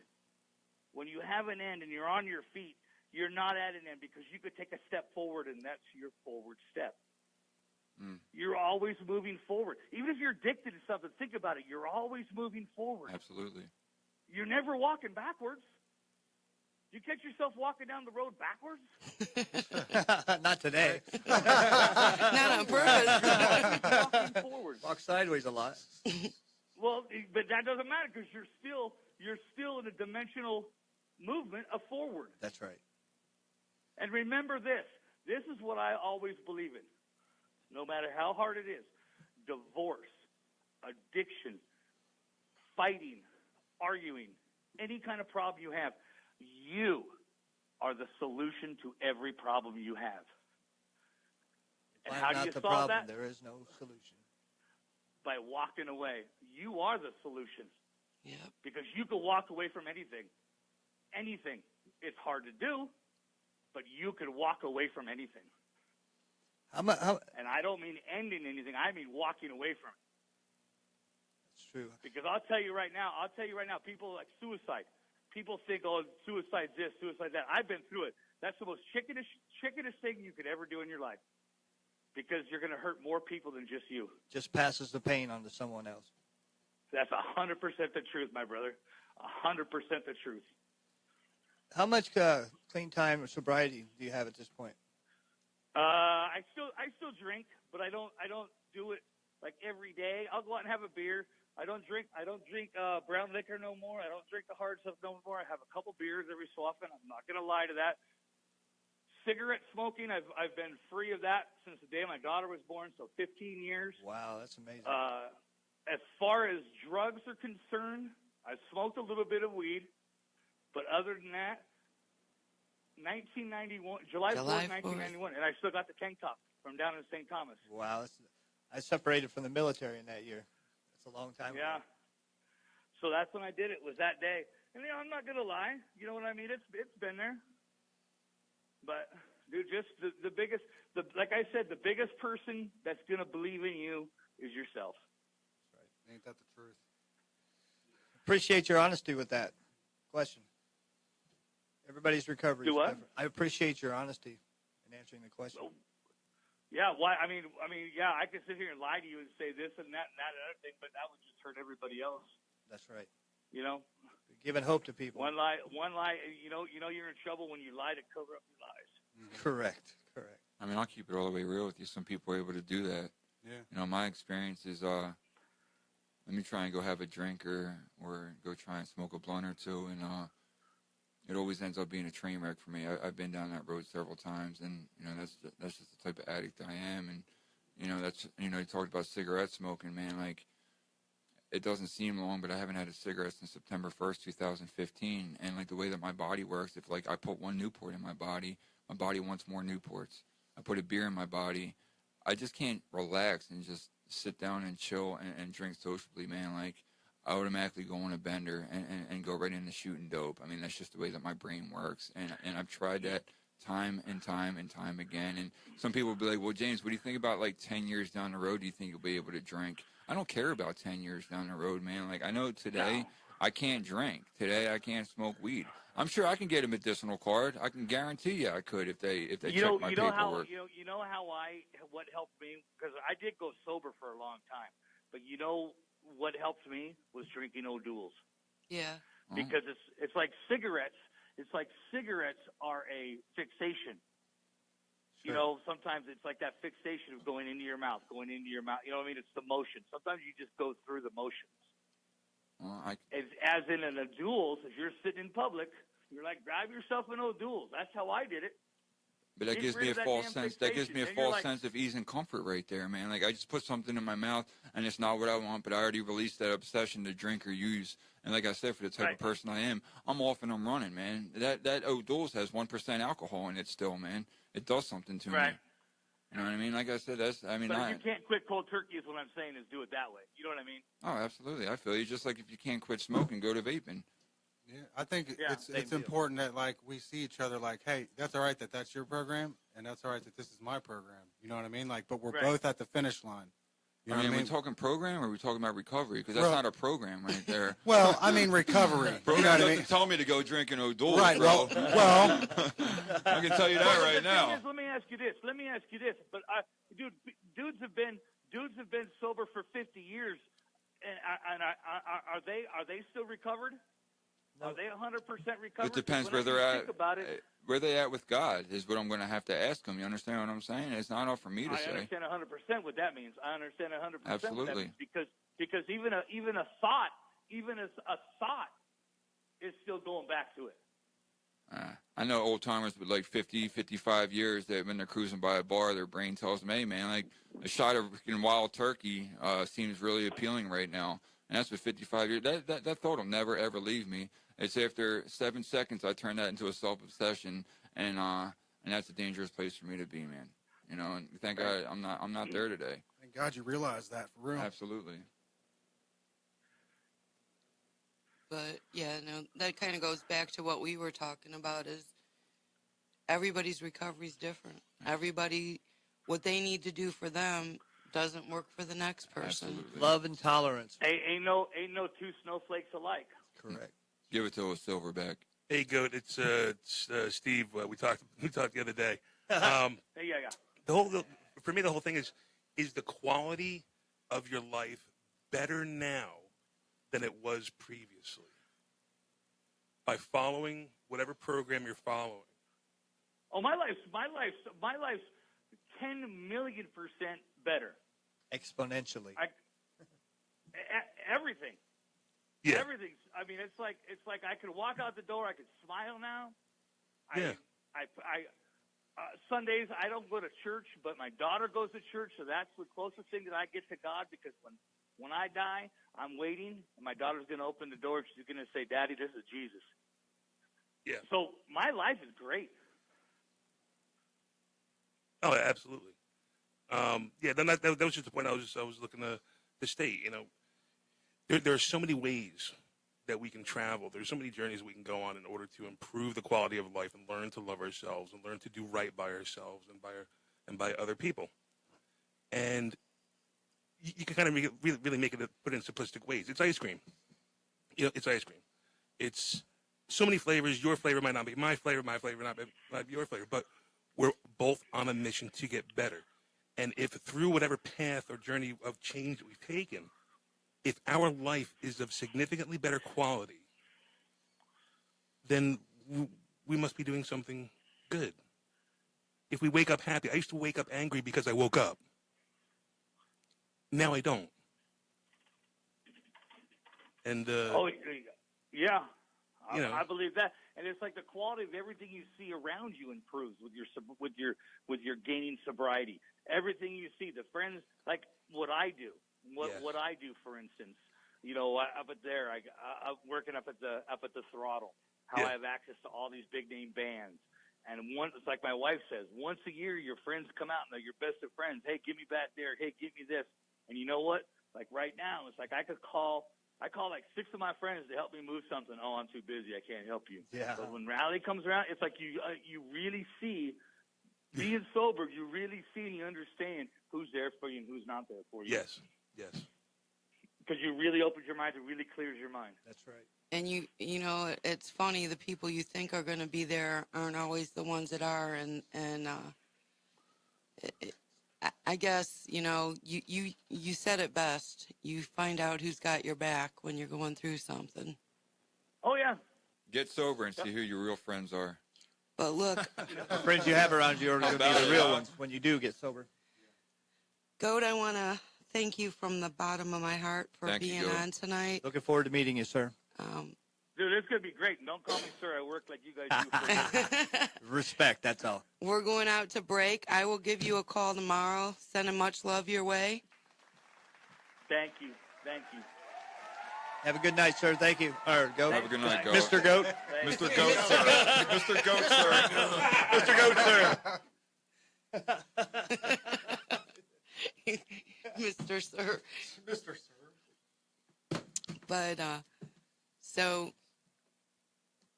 and you're on your feet, you're not at an end because you could take a step forward and that's your forward step. You're always moving forward. Even if you're addicted to something, think about it. You're always moving forward. Absolutely. You're never walking backwards. You catch yourself walking down the road backwards? Not today. Not on purpose. Walking forward. Walk sideways a lot. Well, but that doesn't matter because you're still in a dimensional movement of forward. That's right. And remember this. This is what I always believe in. No matter how hard it is, divorce, addiction, fighting, arguing, any kind of problem you have, you are the solution to every problem you have. And how do you solve that? There is no solution. By walking away. You are the solution. Yep. Because you can walk away from anything. Anything. It's hard to do, but you can walk away from anything. And I don't mean ending anything. I mean walking away from it. That's true. Because I'll tell you right now, people like suicide. People think, oh, suicide's this, suicide that. I've been through it. That's the most chickenish thing you could ever do in your life. Because you're going to hurt more people than just you. Just passes the pain on to someone else. That's 100% the truth, my brother. 100% the truth. How much clean time or sobriety do you have at this point? I still drink, but I don't do it like every day. I'll go out and have a beer. I don't drink brown liquor no more. I don't drink the hard stuff no more. I have a couple beers every so often. I'm not going to lie to that. Cigarette smoking, I've been free of that since the day my daughter was born, so 15 years. Wow, that's amazing. As far as drugs are concerned, I smoked a little bit of weed, but other than that, 1991, July 4th, 1991, and I still got the tank top from down in St. Thomas. Wow, I separated from the military in that year. That's a long time ago. Yeah. So that's when I did it, was that day. And, I'm not going to lie. You know what I mean? It's been there. But, dude, just the biggest, like I said, the biggest person that's going to believe in you is yourself. That's right. Ain't that the truth? Appreciate your honesty with that question. Everybody's recovery. Do what? I appreciate your honesty in answering the question. Oh, yeah, why? I mean, yeah, I could sit here and lie to you and say this and that and other thing, but that would just hurt everybody else. That's right. Giving hope to people. One lie. You're in trouble when you lie to cover up your lies. Mm-hmm. Correct. I mean, I'll keep it all the way real with you. Some people are able to do that. Yeah. My experience is, let me try and go have a drink or go try and smoke a blunt or two, and it always ends up being a train wreck for me. I've been down that road several times, and that's just the type of addict I am. And that's you talked about cigarette smoking, man. Like, it doesn't seem long, but I haven't had a cigarette since September 1st, 2015. And like the way that my body works, if like I put one Newport in my body wants more Newports. I put a beer in my body, I just can't relax and just sit down and chill and drink sociably, man. Like, I automatically go on a bender and go right into shooting dope. I mean, that's just the way that my brain works. And I've tried that time and time and time again. And some people will be like, well, James, what do you think about like 10 years down the road? Do you think you'll be able to drink? I don't care about 10 years down the road, man. Like, I know today I can't drink. Today I can't smoke weed. I'm sure I can get a medicinal card. I can guarantee you I could if they check my paperwork. What helped me, because I did go sober for a long time, but you know what helped me was drinking O'Doul's. Yeah. Because it's like cigarettes. It's like cigarettes are a fixation. Sure. You know, sometimes it's like that fixation of going into your mouth. You know what I mean? It's the motion. Sometimes you just go through the motions. As in an O'Doul's, if you're sitting in public, you're like, grab yourself an O'Doul's. That's how I did it. But that gives me a false sense. That gives me a false sense of ease and comfort right there, man. Like, I just put something in my mouth, and it's not what I want, but I already released that obsession to drink or use. And like I said, for the type of person I am, I'm off and I'm running, man. That O'Doul's has 1% alcohol in it still, man. It does something to me. You know what I mean? Like I said, but you can't quit cold turkey is what I'm saying, is do it that way. You know what I mean? Oh, absolutely. I feel you. Just like if you can't quit smoking, go to vaping. Yeah, I think it's important that, like, we see each other like, hey, that's all right that that's your program, and that's all right that this is my program. You know what I mean? Like, but we're both at the finish line. You know what I mean? Are we talking program or are we talking about recovery? Because that's not a program right there. Well, I mean recovery. Program doesn't tell me to go drink an O'Doul's, right, bro. Well, I can tell you that right now. Let me ask you this. But dudes have been sober for 50 years, and are they still recovered? Are they 100% recovered? It depends where they're at. Where they at with God is what I'm going to have to ask them. You understand what I'm saying? It's not enough for me to say. I understand 100% what that means. I understand 100% Absolutely. what that means, because even a thought is still going back to it. I know old timers with like 50, 55 years that when they're cruising by a bar, their brain tells them, hey, man, like a shot of freaking wild turkey seems really appealing right now. And that's with 55 years. That thought will never, ever leave me. It's after 7 seconds I turn that into a self-obsession, and that's a dangerous place for me to be, man. You know, and thank God I'm not there today. Thank God you realize that, for real. Absolutely. But, yeah, no, that kind of goes back to what we were talking about, is everybody's recovery is different. Everybody, what they need to do for them doesn't work for the next person. Absolutely. Love and tolerance. Ain't no two snowflakes alike. Correct. Give it to a silverback. Hey, Goat, it's Steve. We talked the other day. For me, the whole thing is the quality of your life better now than it was previously by following whatever program you're following? Oh, my life's 10 million % better. Exponentially. Everything. Yeah. Everything's. I mean, it's like I could walk out the door. I could smile now. Sundays I don't go to church, but my daughter goes to church, so that's the closest thing that I get to God. Because when I die, I'm waiting, and my daughter's going to open the door. She's going to say, "Daddy, this is Jesus." Yeah. So my life is great. Oh, absolutely. Then that was just the point I was looking to state. You know, there are so many ways that we can travel. There's so many journeys we can go on in order to improve the quality of life and learn to love ourselves and learn to do right by ourselves and by other people. And you can kind of really make it put it in simplistic ways. It's ice cream. You know, it's ice cream. It's so many flavors. Your flavor might not be my flavor not be your flavor, but we're both on a mission to get better. And if through whatever path or journey of change that we've taken, if our life is of significantly better quality, then we must be doing something good. If we wake up happy, I used to wake up angry because I woke up. Now I don't. And yeah, you know, I believe that. And it's like the quality of everything you see around you improves with your gaining sobriety. Everything you see, the friends, like what I do. What I do, for instance, you know, up at there, I'm working up at the throttle. How I have access to all these big name bands, and it's like my wife says, once a year your friends come out and they're your best of friends. Hey, give me back there. Hey, give me this. And you know what? Like right now, it's like I call like 6 of my friends to help me move something. Oh, I'm too busy. I can't help you. Yeah. But when rally comes around, it's like you really see. Being sober, you really see and you understand who's there for you and who's not there for you. Yes. because you really opens your mind. It really clears your mind. That's right. And you know, it's funny. The people you think are going to be there aren't always the ones that are. And I guess, you know, you said it best. You find out who's got your back when you're going through something. Oh yeah. Get sober and see who your real friends are. But look, The friends you have around you are going to be the real ones when you do get sober. Goat, I want to thank you from the bottom of my heart for Thank you, being Goat. on tonight. Looking forward to meeting you, sir. Dude, it's going to be great. And don't call me sir. I work like you guys do. Respect, that's all. We're going out to break. I will give you a call tomorrow. Sending much love your way. Thank you. Thank you. Have a good night, sir. Thank you. Or Goat. Have a good night, Goat. Mr. Goat. Mr. Goat, sir. Mr. Goat, sir. Mr. Goat, sir. Mr. Sir. Mr. Sir. But, so,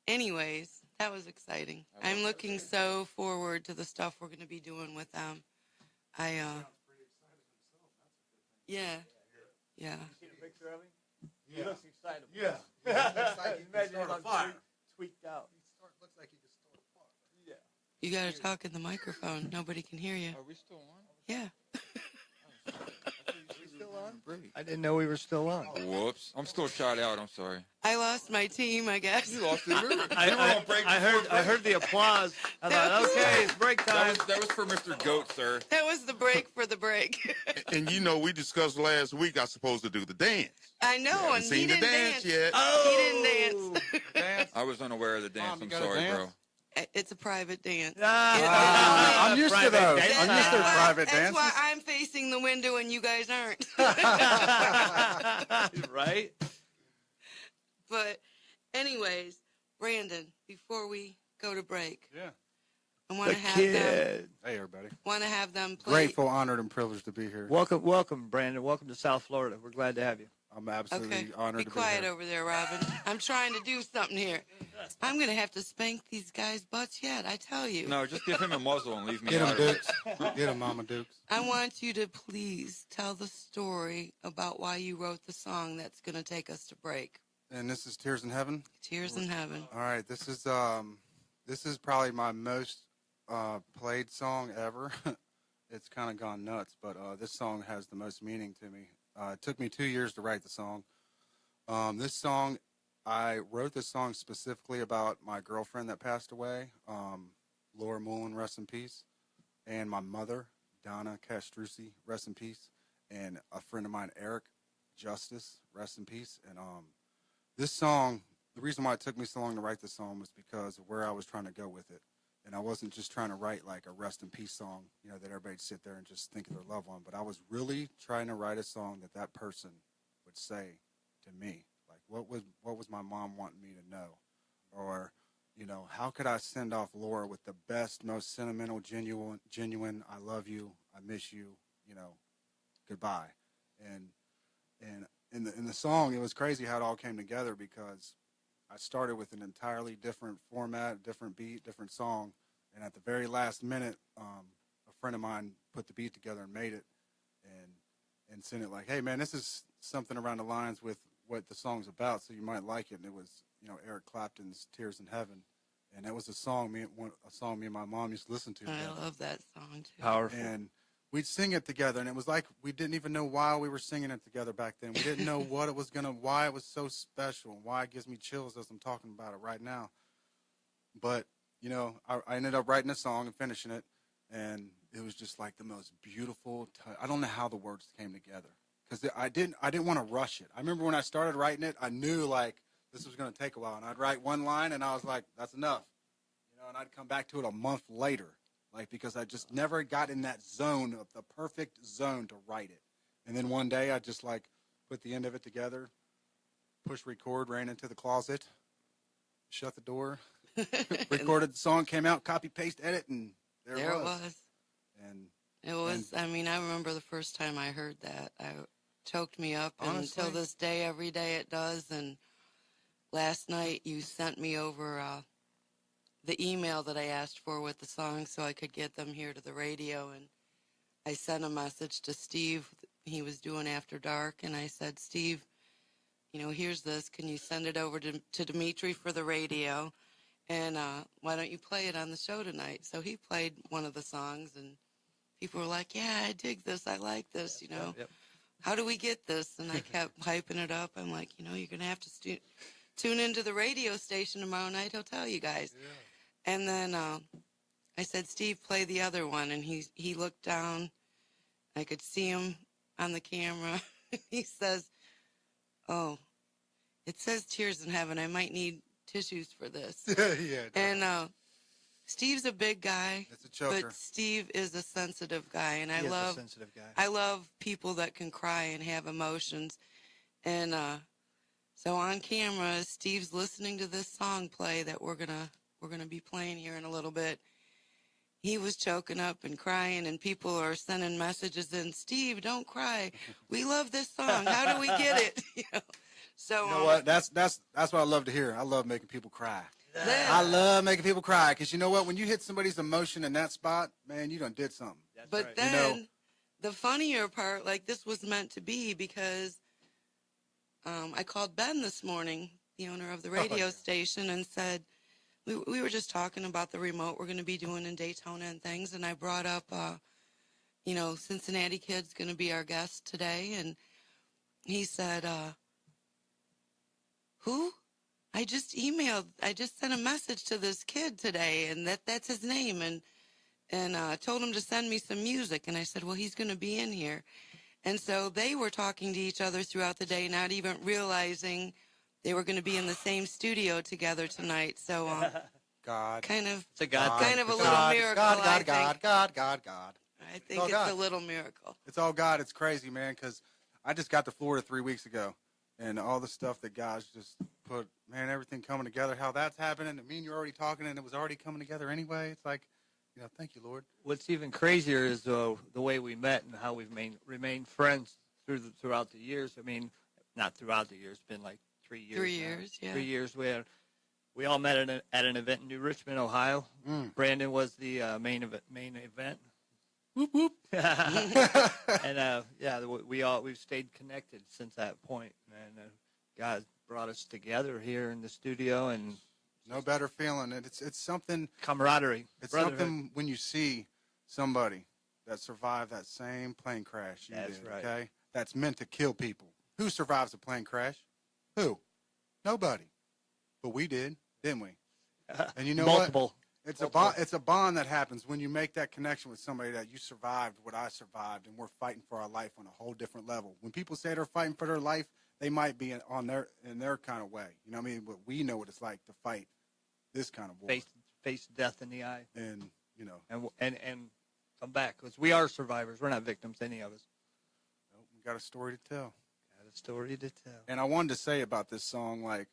anyways, that was exciting. I'm looking so forward to the stuff we're going to be doing with them. Yeah. Yeah. See the picture of him? Yeah. He looks excited. Yeah. He looks like he can Imagine start him a fire. tweaked out. Looks like he can start a fire. Yeah. You got to talk in the microphone. Nobody can hear you. Are we still on? Yeah. I didn't know we were still on. Whoops. I'm still shot out. I'm sorry. I lost my team, I guess. You lost it. I heard the applause. I thought, okay, it's break time. That was for Mr. Goat, sir. That was the break for the break. And you know, we discussed last week I was supposed to do the dance. I know, and he Seen the didn't dance dance. yet. He didn't dance. I was unaware of the dance. Mom, you I'm gotta sorry, dance? bro. It's a private dance. I'm used to those. dance. I'm used to private That's dances. why I'm facing the window and you guys aren't. Right? But anyways, Brandon, before we go to break, Yeah. I want The to have kid. Hey, everybody. them play. Grateful, honored, and privileged to be here. Welcome, Brandon. Welcome to South Florida. We're glad to have you. I'm absolutely Okay, honored be to quiet be here. over there, Robin. I'm trying to do something here. I'm going to have to spank these guys' butts yet, I tell you. No, just give him a muzzle and leave me Get him, out of it. Dukes. Get him, Mama Dukes. I want you to please tell the story about why you wrote the song that's going to take us to break. And this is Tears in Heaven. Tears in Heaven. All right, this is probably my most played song ever. It's kind of gone nuts, but this song has the most meaning to me. It took me 2 years to write the song. This song, I wrote this song specifically about my girlfriend that passed away, Laura Mullen, rest in peace, and my mother, Donna Castrucci, rest in peace, and a friend of mine, Eric Justice, rest in peace. And this song, the reason why it took me so long to write this song was because of where I was trying to go with it. And I wasn't just trying to write like a rest in peace song, you know, that everybody'd sit there and just think of their loved one. But I was really trying to write a song that that person would say to me. Like, what was my mom wanting me to know? Or, you know, how could I send off Laura with the best, most sentimental, genuine, I love you, I miss you, you know, goodbye. And in the song, it was crazy how it all came together because I started with an entirely different format, different beat, different song, and at the very last minute, a friend of mine put the beat together and made it, and sent it like, hey man, this is something around the lines with what the song's about, so you might like it. And it was, you know, Eric Clapton's "Tears in Heaven," and that was a song me and my mom used to listen to. I love that song too. Powerful. And we'd sing it together, and it was like we didn't even know why we were singing it together back then. We didn't know what it was why it was so special, and why it gives me chills as I'm talking about it right now. But, you know, I ended up writing a song and finishing it, and it was just like the most beautiful. I don't know how the words came together because I didn't want to rush it. I remember when I started writing it, I knew like this was going to take a while, and I'd write one line, and I was like, that's enough, you know, and I'd come back to it a month later. Like, because I just never got in that zone of the perfect zone to write it. And then one day I just like put the end of it together, push record, ran into the closet, shut the door, recorded the song, came out, copy, paste, edit, and there it was. And it was, I mean, I remember the first time I heard that. It choked me up. Honestly, and until this day, every day it does. And last night you sent me over the email that I asked for with the song so I could get them here to the radio. And I sent a message to Steve, he was doing After Dark, and I said, Steve, you know, here's this. Can you send it over to Dimitri for the radio? And why don't you play it on the show tonight? So he played one of the songs, and people were like, yeah, I dig this. I like this, you know. Yep. How do we get this? And I kept hyping it up. I'm like, you know, you're going to have to tune into the radio station tomorrow night. He'll tell you guys. Yeah. And then I said, Steve, play the other one. And he looked down. I could see him on the camera. He says, oh, it says Tears in Heaven. I might need tissues for this. Yeah. And Steve's a big guy. It's a choker. But Steve is a sensitive guy. And He is a sensitive guy. I love people that can cry and have emotions. And so on camera, Steve's listening to this song play that we're gonna be playing here in a little bit. He was choking up and crying, and people are sending messages in, Steve, don't cry. We love this song. How do we get it? You know? So you know what? That's what I love to hear. I love making people cry. Yeah. I love making people cry because you know what? When you hit somebody's emotion in that spot, man, you done did something. But right. then You know? the funnier part, like this was meant to be because I called Ben this morning, the owner of the radio station, and said, we were just talking about the remote we're going to be doing in Daytona and things, and I brought up, you know, Cincinnati Kid's going to be our guest today, and he said, who? I just sent a message to this kid today, and that's his name, and told him to send me some music, and I said, well, he's going to be in here. And so they were talking to each other throughout the day, not even realizing they were going to be in the same studio together tonight. So, God. kind of It's a God kind thing. of a little miracle, I think. God. I think it's God. a little miracle. It's all God. It's crazy, man, because I just got to Florida 3 weeks ago, and all the stuff that God's just put, man, everything coming together, how that's happening. I mean, you're already talking, and it was already coming together anyway. It's like, you know, thank you, Lord. What's even crazier is the way we met and how we've remained friends throughout the years. I mean, not throughout the years. It's been like 3 years. 3 years, yeah. 3 years. We all met at an event in New Richmond, Ohio. Brandon was the main event. Whoop whoop. And we've stayed connected since that point. And God brought us together here in the studio, and No better feeling. It's something. camaraderie. It's brotherhood. something when you see somebody that survived that same plane crash you That's did, right. okay? That's meant to kill people. Who survives a plane crash? Who? Nobody. But we did, didn't we? And you know Multiple. what? It's a bond that happens when you make that connection with somebody that you survived what I survived, and we're fighting for our life on a whole different level. When people say they're fighting for their life, they might be in their kind of way. You know what I mean? But we know what it's like to fight this kind of war. Face death in the eye, And, you know. and come back, because we are survivors. We're not victims, any of us. We got a story to tell. Got a story to tell. And I wanted to say about this song, like,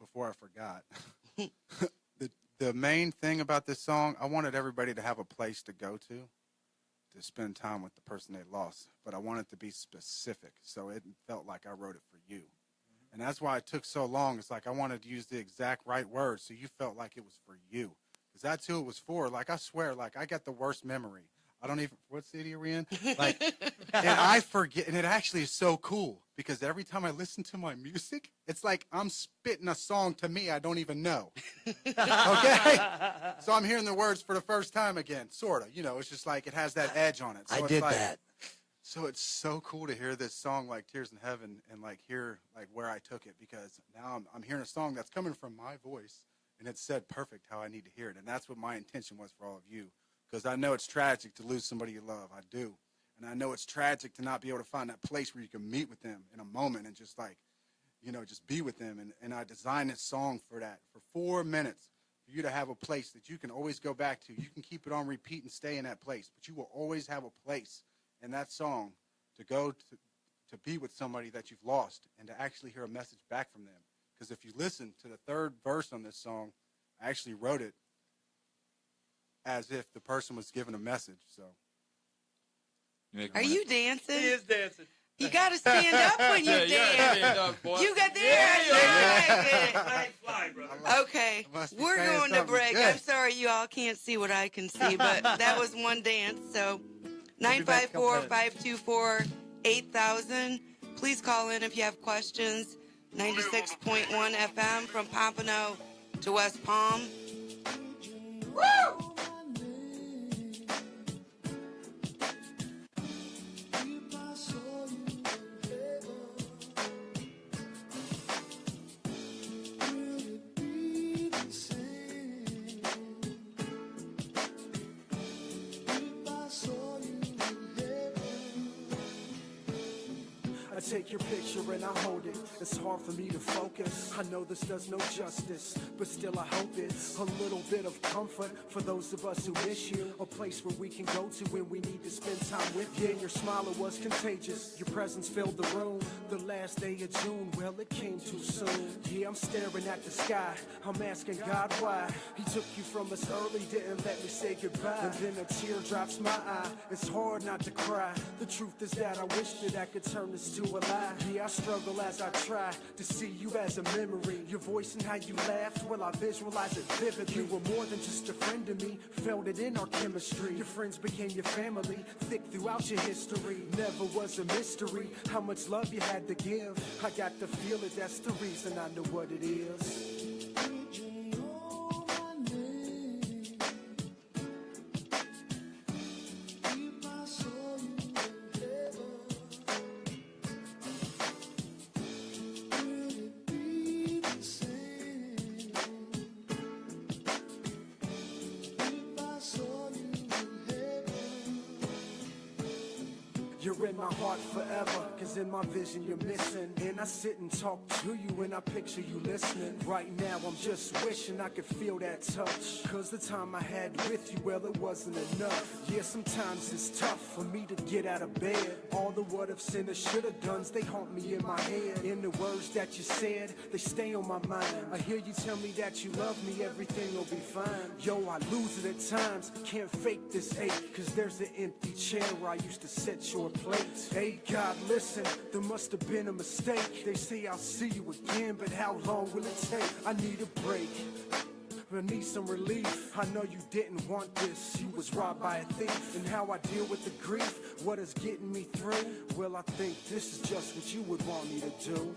before I forgot, the main thing about this song, I wanted everybody to have a place to go to spend time with the person they lost. But I wanted to be specific, so it felt like I wrote it for you. And that's why it took so long. It's like I wanted to use the exact right words so you felt like it was for you. Because that's who it was for. Like, I swear, like, I got the worst memory. I don't even, what city are we in? Like, and I forget, and it actually is so cool because every time I listen to my music, it's like I'm spitting a song to me I don't even know. Okay? So I'm hearing the words for the first time again, sort of. You know, it's just like it has that edge on it. So I it's did like, that. So it's so cool to hear this song like Tears in Heaven and like hear like where I took it because now I'm hearing a song that's coming from my voice and it's said perfect how I need to hear it. And that's what my intention was for all of you. Because I know it's tragic to lose somebody you love. I do. And I know it's tragic to not be able to find that place where you can meet with them in a moment and just like, you know, just be with them. And I designed this song for that, for 4 minutes, for you to have a place that you can always go back to. You can keep it on repeat and stay in that place, but you will always have a place in that song to go to be with somebody that you've lost and to actually hear a message back from them. Because if you listen to the third verse on this song, I actually wrote it as if the person was given a message. So, Are you dancing? He is dancing. You got to stand up when you dance. stand up, boy. You got there. Fly, brother. Okay, I must be we're saying going to something break. good. I'm sorry you all can't see what I can see, but that was one dance. So 954-524-8000. Please call in if you have questions. 96.1 FM from Pompano to West Palm. Woo! I take your picture and I hold it. It's hard for me to focus. I know this does no justice, but still I hope it's a little bit of comfort for those of us who miss you. A place where we can go to when we need to spend time with you. And your smile was contagious. Your presence filled the room. The last day of June, well, it came too soon. Yeah, I'm staring at the sky. I'm asking God why. He took you from us early, didn't let me say goodbye. And then a tear drops my eye. It's hard not to cry. The truth is that I wish that I could turn this to a lie. Yeah, I struggle as I try to see you as a memory. Your voice and how you laughed, well, I visualize it vividly. You were more than just a friend to me, felt it in our chemistry. Your friends became your family, thick throughout your history. Never was a mystery how much love you had to give. I got to feel it, that's the reason I know what it is. You're in my heart forever, cause in my vision you're missing. And I sit and talk to you and I picture you listening. Right now I'm just wishing I could feel that touch, cause the time I had with you, well, it wasn't enough. Yeah, sometimes it's tough for me to get out of bed. All the what if sinner shoulda dones, they haunt me in my head. In the words that you said, they stay on my mind. I hear you tell me that you love me, everything will be fine. Yo, I lose it at times, can't fake this ache, cause there's an empty chair where I used to set your plate. Hey God, listen, there must have been a mistake. They say I'll see you again, but how long will it take? I need a break, I need some relief. I know you didn't want this, you was robbed by a thief. And how I deal with the grief, what is getting me through? Well, I think this is just what you would want me to do.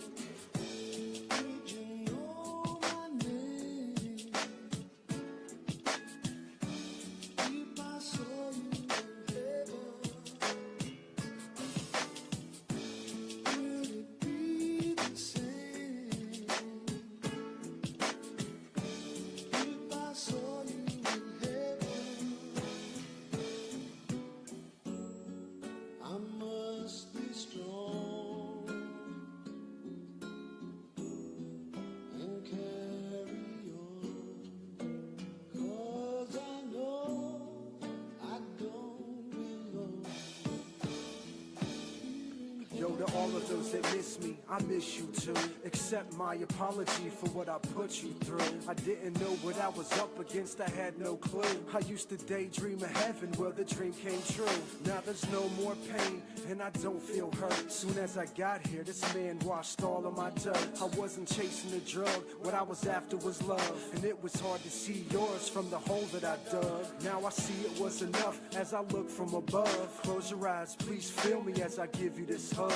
To all of those that miss me, I miss you too. Accept my apology for what I put you through. I didn't know what I was up against, I had no clue. I used to daydream of heaven, well the dream came true. Now there's no more pain, and I don't feel hurt. Soon as I got here, this man washed all of my dirt. I wasn't chasing a drug, what I was after was love. And it was hard to see yours from the hole that I dug. Now I see it was enough as I look from above. Close your eyes, please feel me as I give you this hug.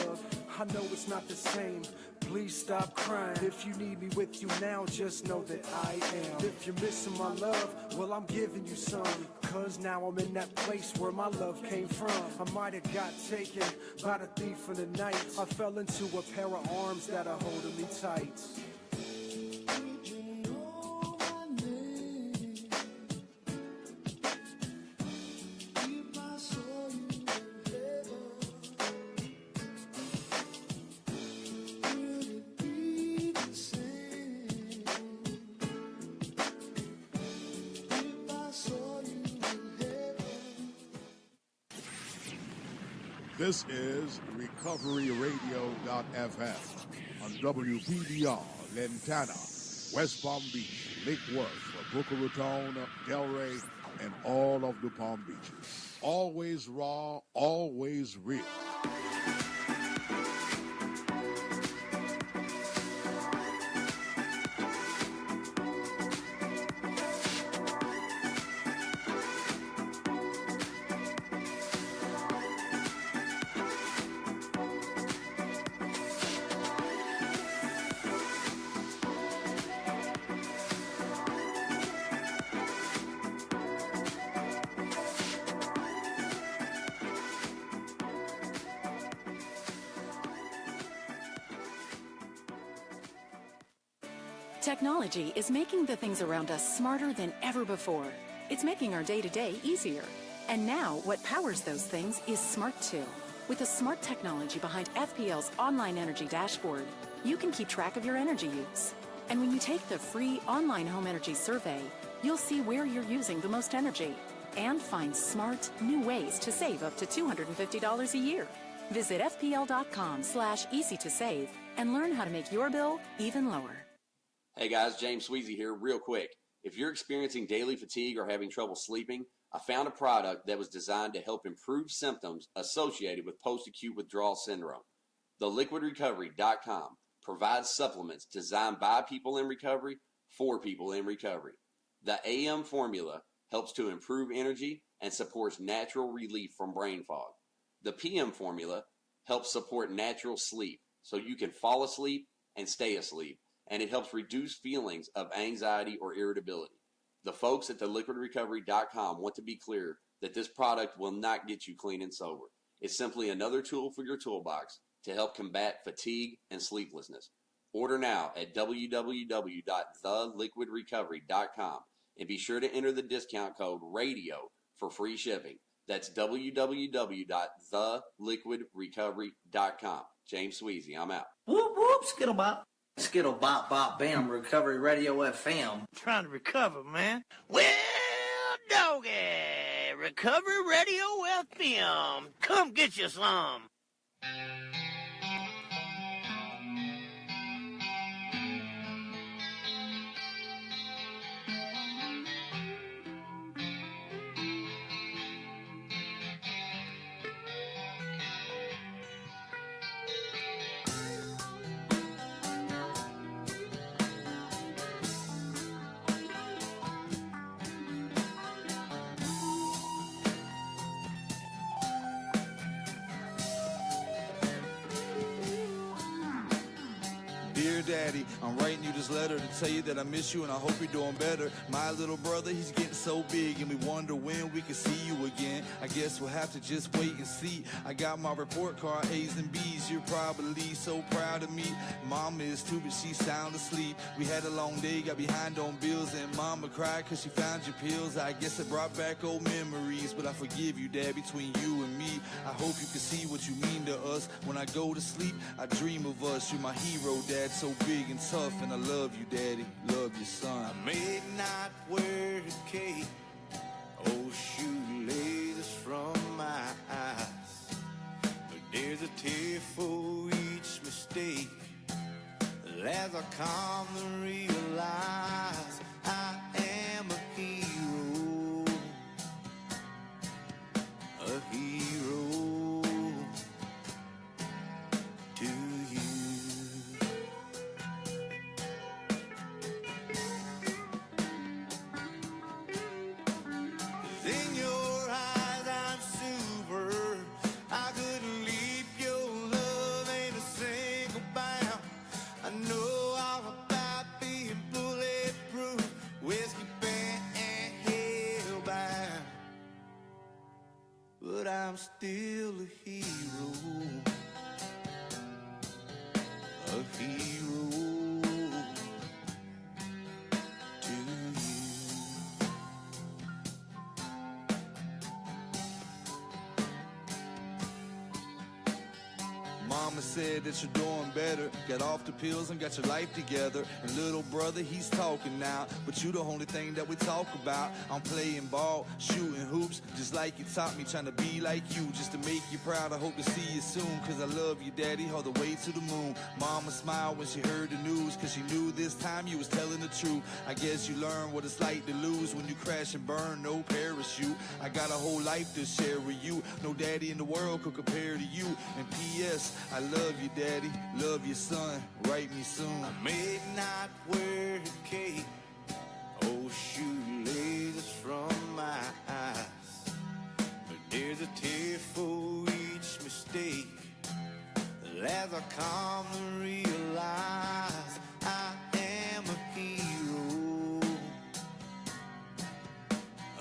I know it's not the same, please stop crying. If you need me with you now, just know that I am. If you're missing my love, well, I'm giving you some, cause now I'm in that place where my love came from. I might have got taken by the thief in the night. I fell into a pair of arms that are holding me tight. This is RecoveryRadio.fm on WPDR, Lantana, West Palm Beach, Lake Worth, Boca Raton, Delray, and all of the Palm Beaches. Always raw, always real. Technology is making the things around us smarter than ever before. It's making our day-to-day easier. And now, what powers those things is smart too. With the smart technology behind FPL's online energy dashboard, you can keep track of your energy use. And when you take the free online home energy survey, you'll see where you're using the most energy and find smart, new ways to save up to $250 a year. Visit fpl.com/easy to save and learn how to make your bill even lower. Hey guys, James Sweezy here. Real quick, if you're experiencing daily fatigue or having trouble sleeping, I found a product that was designed to help improve symptoms associated with post-acute withdrawal syndrome. TheLiquidRecovery.com provides supplements designed by people in recovery for people in recovery. The AM formula helps to improve energy and supports natural relief from brain fog. The PM formula helps support natural sleep so you can fall asleep and stay asleep, and it helps reduce feelings of anxiety or irritability. The folks at theliquidrecovery.com want to be clear that this product will not get you clean and sober. It's simply another tool for your toolbox to help combat fatigue and sleeplessness. Order now at www.theliquidrecovery.com and be sure to enter the discount code RADIO for free shipping. That's www.theliquidrecovery.com. James Sweezy, I'm out. Whoop, whoop, skittle bop. Skittle bop bop bam, Recovery Radio FM. Trying to recover, man. Well, doggy, Recovery Radio FM. Come get you some. Dear Daddy, I'm writing you this letter to tell you that I miss you and I hope you're doing better. My little brother, he's getting so big and we wonder when we can see you again. I guess we'll have to just wait and see. I got my report card, A's and B's. You're probably so proud of me. Mama is too, but she's sound asleep. We had a long day, got behind on bills, and Mama cried cause she found your pills. I guess it brought back old memories, but I forgive you, Dad, between you and me. I hope you can see what you mean to us. When I go to sleep, I dream of us. You're my hero, Dad, so big and tough, and I love you, Daddy, love your son. I may not wear a cape, oh shoelaces from my eyes, but there's a tear for each mistake. As I come to realize I am a hero, a hero to you. In your eyes I'm super, I couldn't leave your love in a single bound. I know all about being bulletproof, whiskey bent and hellbound, but I'm still a hero, a hero to you. Mama said that you're doing better, got off the pills and got your life together. And little brother, he's talking now, but you the only thing that we talk about. I'm playing ball, shooting hoops, just like you taught me, trying to be like you, just to make you proud. I hope to see you soon, cause I love you, Daddy, all the way to the moon. Mama smiled when she heard the news, cause she knew this time you was telling the truth. I guess you learned what it's like to lose when you crash and burn, no parachute. I got a whole life to share with you, no daddy in the world could compare to you. And P.S. I love you, Daddy, love your son, write me soon. I may not wear a cape, oh shoelaces from my eyes, but there's a tear for each mistake. As I come to realize I am a hero,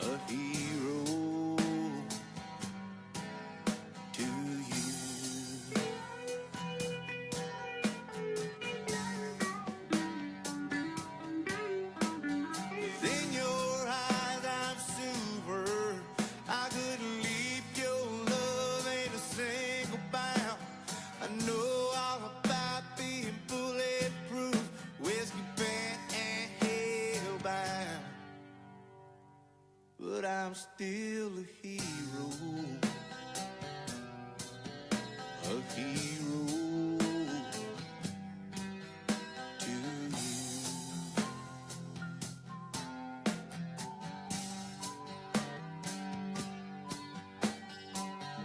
a hero to you. I'm still a hero. A hero to you.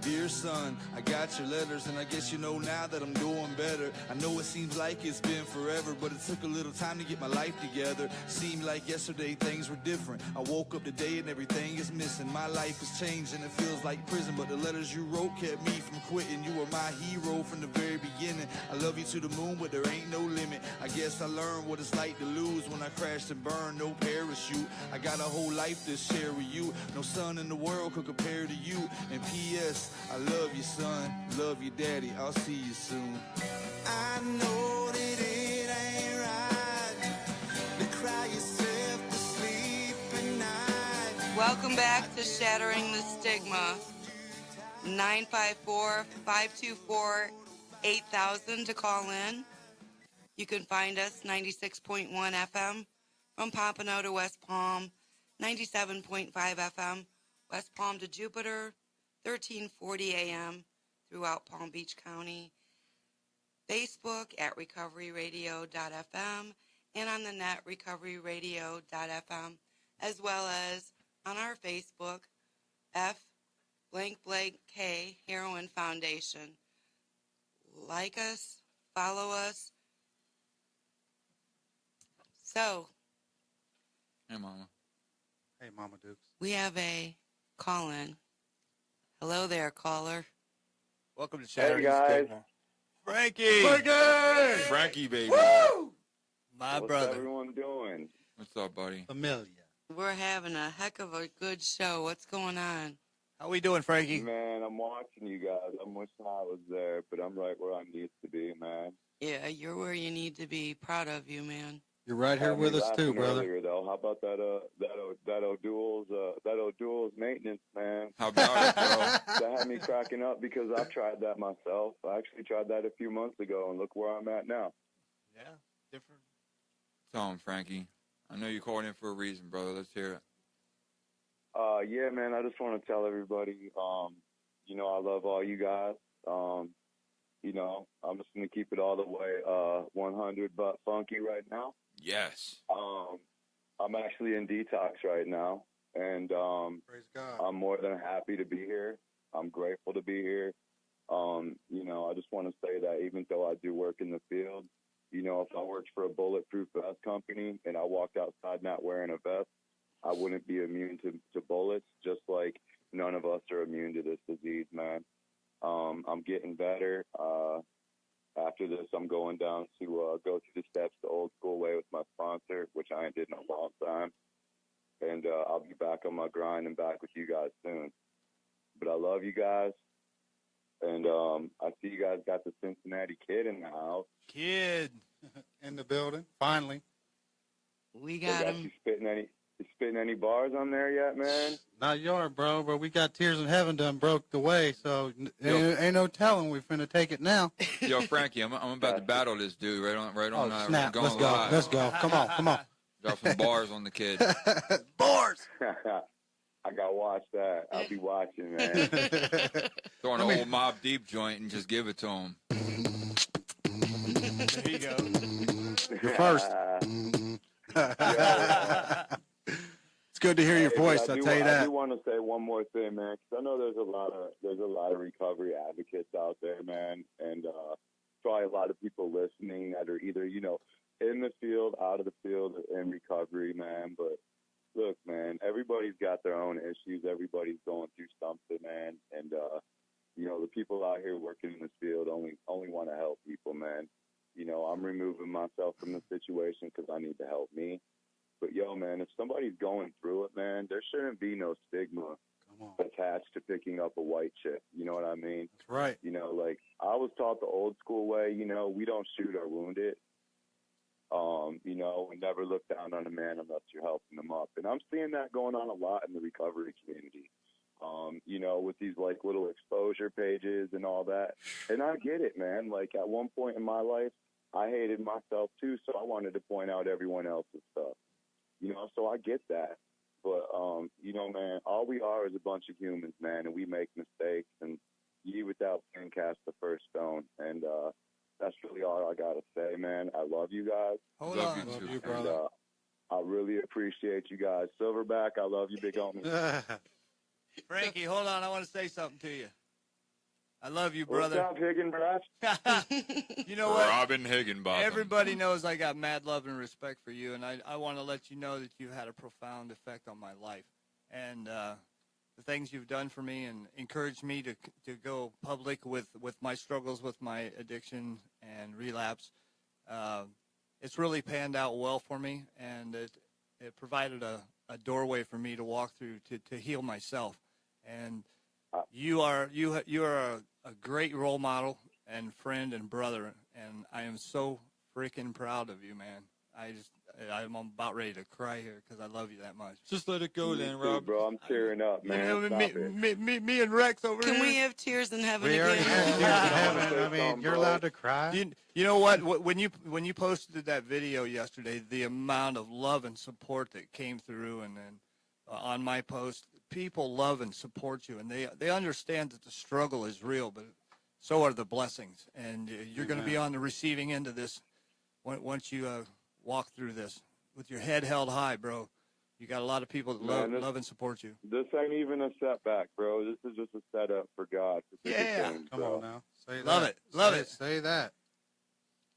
Dear son, I got your letters, and I guess you know now that I'm doing better. I know it seems like it's been forever, but it took a little time to get my life together. Seemed like yesterday things were different. I woke up today and everything is missing. My life has changed and it feels like prison, but the letters you wrote kept me from quitting. You were my hero from the very beginning. I love you to the moon, but there ain't no limit. I guess I learned what it's like to lose when I crashed and burned, no parachute. I got a whole life to share with you. No son in the world could compare to you. And P.S. I love you, son. Love you, daddy. I'll see you soon. I know that it ain't right to cry yourself to sleep at night. Welcome back to Shattering the Stigma. 954-524-8000 to call in. You can find us 96.1 FM from Pompano to West Palm, 97.5 FM West Palm to Jupiter, 1340 AM throughout Palm Beach County. Facebook at recoveryradio.fm and on the net recoveryradio.fm, as well as on our Facebook, F_K Heroin Foundation. Like us, follow us. So, Hey, Mama. Hey, Mama Dukes. we have a call-in. Hello there, caller. Welcome to Shattering Hey, guys. Stigma. Frankie! Frankie, baby. Woo! My What's brother. everyone doing? What's up, buddy? Familia. We're having a heck of a good show. What's going on? How we doing, Frankie? Man, I'm watching you guys. I'm wishing I was there, but I'm right where I need to be, man. Yeah, you're where you need to be. Proud of you, man. You're right here Had with me us too, laughing brother. Earlier, though. How about that O'Doul's maintenance, man? How about it, bro? That had me cracking up because I've tried that myself. I actually tried that a few months ago, and look where I'm at now. Yeah, different. Tell him, Frankie. I know you called in for a reason, brother. Let's hear it. Yeah, man, I just want to tell everybody, you know, I love all you guys. You know, I'm just going to keep it all the way 100 but funky right now. Yes. I'm actually in detox right now, and Praise God. I'm more than happy to be here. I'm grateful to be here. You know, I just want to say that even though I do work in the field, you know, if I worked for a bulletproof vest company and I walked outside not wearing a vest, I wouldn't be immune to bullets, just like none of us are immune to this disease, man. I'm getting better. After this, I'm going down to go through the steps the old school way with my sponsor, which I ain't did in a long time. And I'll be back on my grind and back with you guys soon. But I love you guys. And I see you guys got the Cincinnati Kid in the house. Kid. In the building, finally. We So got got him. you spitting any bars on there yet, man? Not yours, bro, but we got Tears in Heaven done broke the way, so ain't no telling we finna take it now. Yo, Frankie, I'm about to battle this dude right on. Oh, snap. Going Let's go. live. Let's go. Come on. Drop some bars on the kid. Bars! I got to watch that. I'll be watching, man. Throw an old Mob Deep joint and just give it to him. There you go. You're first. It's good to hear your voice, I'll tell you I that. do want to say one more thing, man, because I know there's a lot of recovery advocates out there, man, and probably a lot of people listening that are either, you know, in the field, out of the field, or in recovery, man. But look, man, everybody's got their own issues. Everybody's going through something, man, and you know, the people out here working in this field only want to help people, man. You know, I'm removing myself from the situation because I need to help me. But, yo, man, if somebody's going through it, man, there shouldn't be no stigma attached to picking up a white chick. You know what I mean? That's right. You know, like, I was taught the old school way, you know, we don't shoot or wound it. You know, we never look down on a man unless you're helping them up. And I'm seeing that going on a lot in the recovery community. You know, with these, like, little exposure pages and all that. And I get it, man. Like, at one point in my life, I hated myself, too, so I wanted to point out everyone else's stuff. You know, so I get that. But you know, man, all we are is a bunch of humans, man, and we make mistakes. And ye without sin cast the first stone. And that's really all I gotta say, man. I love you guys. Love you, brother. And, I really appreciate you guys. Silverback, I love you, big homie. Frankie, hold on. I want to say something to you. I love you, brother. What's up, Higginbotham? You know what? Robin Higginbotham. Everybody knows I got mad love and respect for you, and I want to let you know that you had a profound effect on my life. And the things you've done for me and encouraged me to go public with my struggles with my addiction and relapse, it's really panned out well for me, and it provided a doorway for me to walk through to heal myself. And you are a great role model and friend and brother, and I am so freaking proud of you, man. I'm about ready to cry here because I love you that much. Just let it go then, Too, Rob. bro, I'm tearing up, man. Me and Rex over here. Can we have tears in heaven We already again? have tears in heaven. I mean, you're allowed to cry. You know what? When you posted that video yesterday, the amount of love and support that came through, and then on my post, people love and support you, and they understand that the struggle is real, but so are the blessings, and you're going to be on the receiving end of this once you walk through this with your head held high, bro. You got a lot of people that love and support you. This ain't even a setback, bro. This is just a setup for God. Come on now. Say Love that. it. Love it. Say that.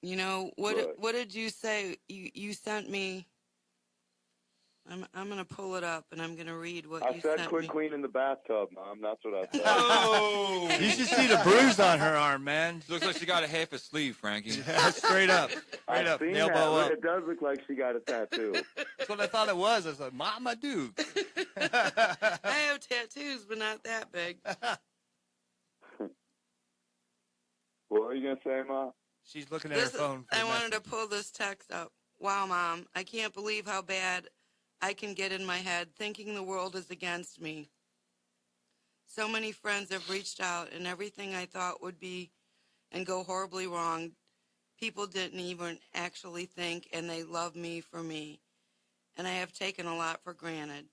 You know, what did you say? You sent me. I'm going to pull it up, and I'm going to read what I you said sent quit me. cleaning the bathtub, Mom. That's what I said. Oh! You should see the bruise on her arm, man. Looks like she got a half a sleeve, Frankie. Straight up. Straight up. Seen Elbow that. up. It does look like she got a tattoo. That's what I thought it was. I was like, Mama Duke. I have tattoos, but not that big. What are you going to say, Ma? She's looking at her phone. I wanted to pull this text up. Wow, Mom, I can't believe how bad I can get in my head thinking the world is against me. So many friends have reached out, and everything I thought would be and go horribly wrong, people didn't even actually think, and they love me for me. And I have taken a lot for granted.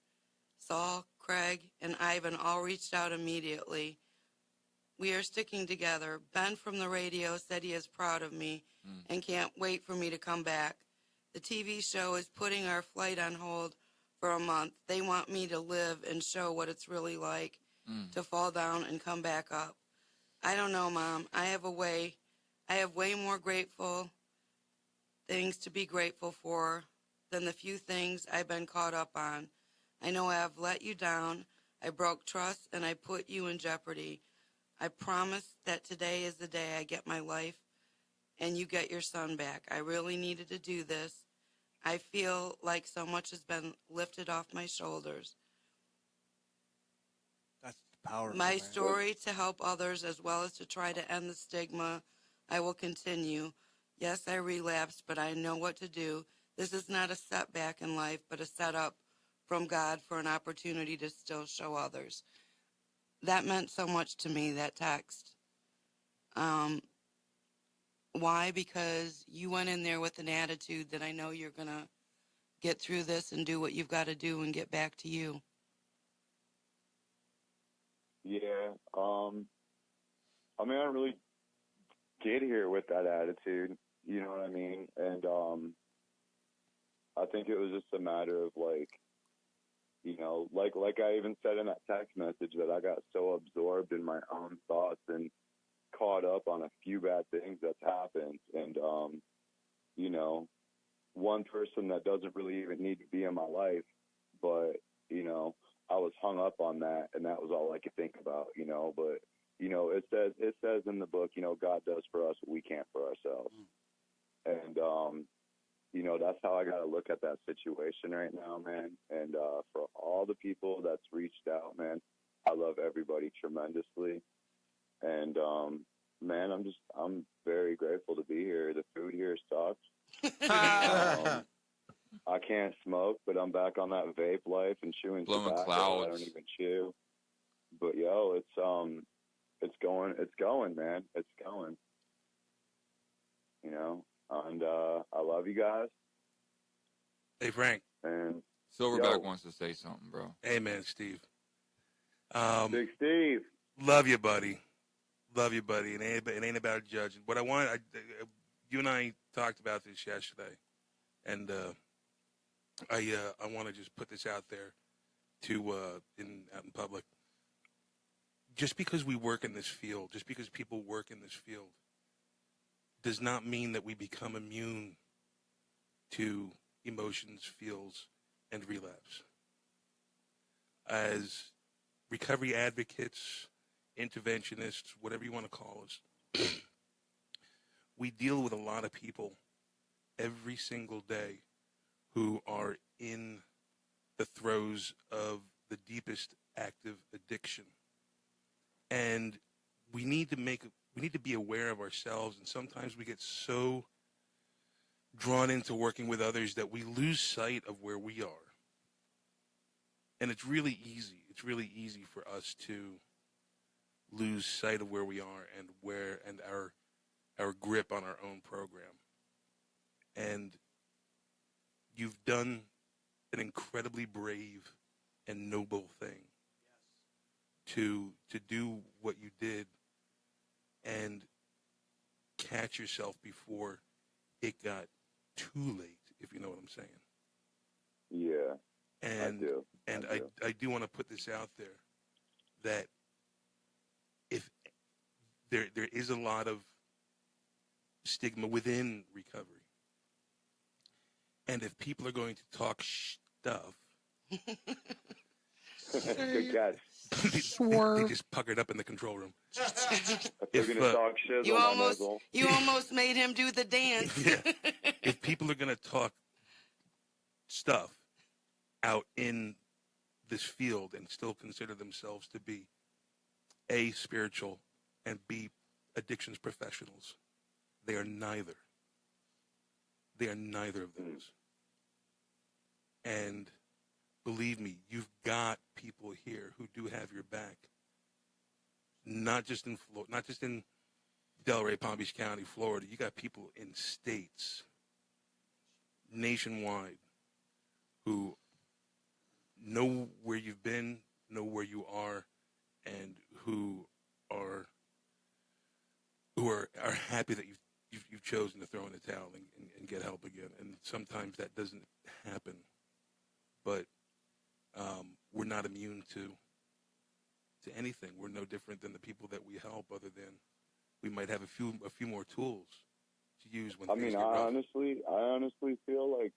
Saul, Craig, and Ivan all reached out immediately. We are sticking together. Ben from the radio said he is proud of me and can't wait for me to come back. The TV show is putting our flight on hold for a month. They want me to live and show what it's really like to fall down and come back up. I don't know, Mom. I have way more grateful things to be grateful for than the few things I've been caught up on. I know I have let you down. I broke trust and I put you in jeopardy. I promise that today is the day I get my life and you get your son back. I really needed to do this. I feel like so much has been lifted off my shoulders. That's powerful. My story to help others as well as to try to end the stigma. I will continue. Yes, I relapsed, but I know what to do. This is not a setback in life, but a setup from God for an opportunity to still show others. That meant so much to me, that text. Why? Because you went in there with an attitude that I know you're going to get through this and do what you've got to do and get back to you. Yeah. I mean, I really get here with that attitude. You know what I mean? And I think it was just a matter of, like, you know, like I even said in that text message, that I got so absorbed in my own thoughts and caught up on a few bad things that's happened. And, you know, one person that doesn't really even need to be in my life, but, you know, I was hung up on that, and that was all I could think about, you know. But, you know, it says in the book, you know, God does for us what we can't for ourselves. And, you know, that's how I got to look at that situation right now, man. And for all the people that's reached out, man, I love everybody tremendously. And, man, I'm very grateful to be here. The food here sucks. I can't smoke, but I'm back on that vape life and chewing Blowing tobacco. clouds. I don't even chew. But, yo, it's going, man. It's going. You know? And I love you guys. Hey, Frank. And Silverback wants to say something, bro. Hey, man, Steve. Big Steve. Love you, buddy. Love you, buddy. It ain't about judging. What I want, you and I talked about this yesterday, and I want to just put this out there to out in public. Just because we work in this field, just because people work in this field, does not mean that we become immune to emotions, feels, and relapse. As recovery advocates, interventionists, whatever you want to call us, we deal with a lot of people every single day who are in the throes of the deepest active addiction. And we need to be aware of ourselves, and sometimes we get so drawn into working with others that we lose sight of where we are. And it's really easy. It's really easy for us to lose sight of where we are and our grip on our own program. And you've done an incredibly brave and noble thing to do what you did and catch yourself before it got too late, if you know what I'm saying. Yeah, and I do. And I do want to put this out there that if there is a lot of stigma within recovery, and if people are going to talk stuff, Good catch. they just puckered up in the control room. If they're gonna talk shit, you almost made him do the dance. Yeah. If people are going to talk stuff out in this field and still consider themselves to be A, spiritual, and B, addictions professionals, they are neither. They are neither of those. And believe me, you've got people here who do have your back. Not just in Delray, Palm Beach County, Florida. You got people in states, nationwide, who know where you've been, know where you are, and who are happy that you've chosen to throw in the towel and get help again. And sometimes that doesn't happen, but we're not immune to anything. We're no different than the people that we help, other than we might have a few more tools to use when things get rough. I honestly feel like,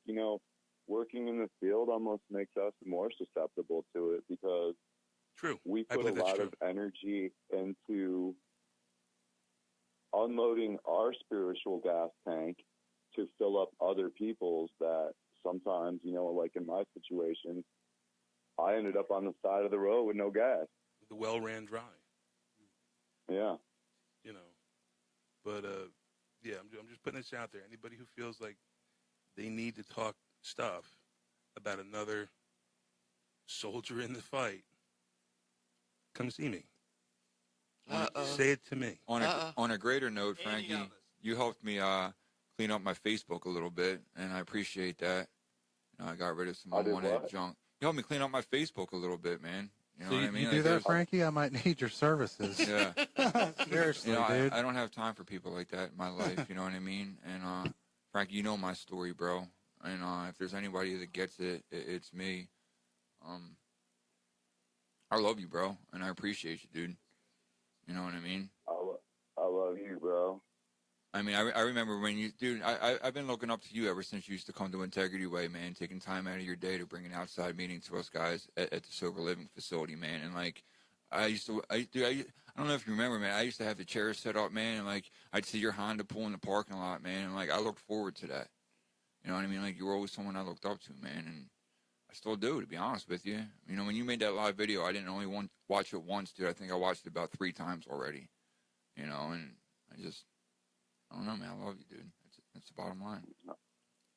working in the field almost makes us more susceptible to it, because we put a lot of energy into unloading our spiritual gas tank to fill up other people's, that sometimes, like in my situation, I ended up on the side of the road with no gas. The well ran dry. Yeah. But yeah, I'm just putting this out there. Anybody who feels like they need to talk stuff about another soldier in the fight, come see me. Say it to me. On a greater note, Frankie, you helped me clean up my Facebook a little bit, and I appreciate that. I got rid of some unwanted junk. You helped me clean up my Facebook a little bit, man. You know what I mean? You do that, Frankie? I might need your services. Yeah. Seriously, dude. I don't have time for people like that in my life, you know what I mean? And, Frankie, you know my story, bro. And if there's anybody that gets it, it's me. I love you, bro, and I appreciate you, dude. You know what I mean? I love you, bro. I mean, I remember when you, dude, I've been looking up to you ever since you used to come to Integrity Way, man, taking time out of your day to bring an outside meeting to us guys at the Sober Living facility, man. And, like, I don't know if you remember, man, I used to have the chairs set up, man, and, like, I'd see your Honda pull in the parking lot, man, and, like, I looked forward to that. You know what I mean? Like, you were always someone I looked up to, man, and I still do, to be honest with you. When you made that live video, I didn't only watch it once, dude. I think I watched it about 3 times already, and I don't know, man. I love you, dude. That's the bottom line.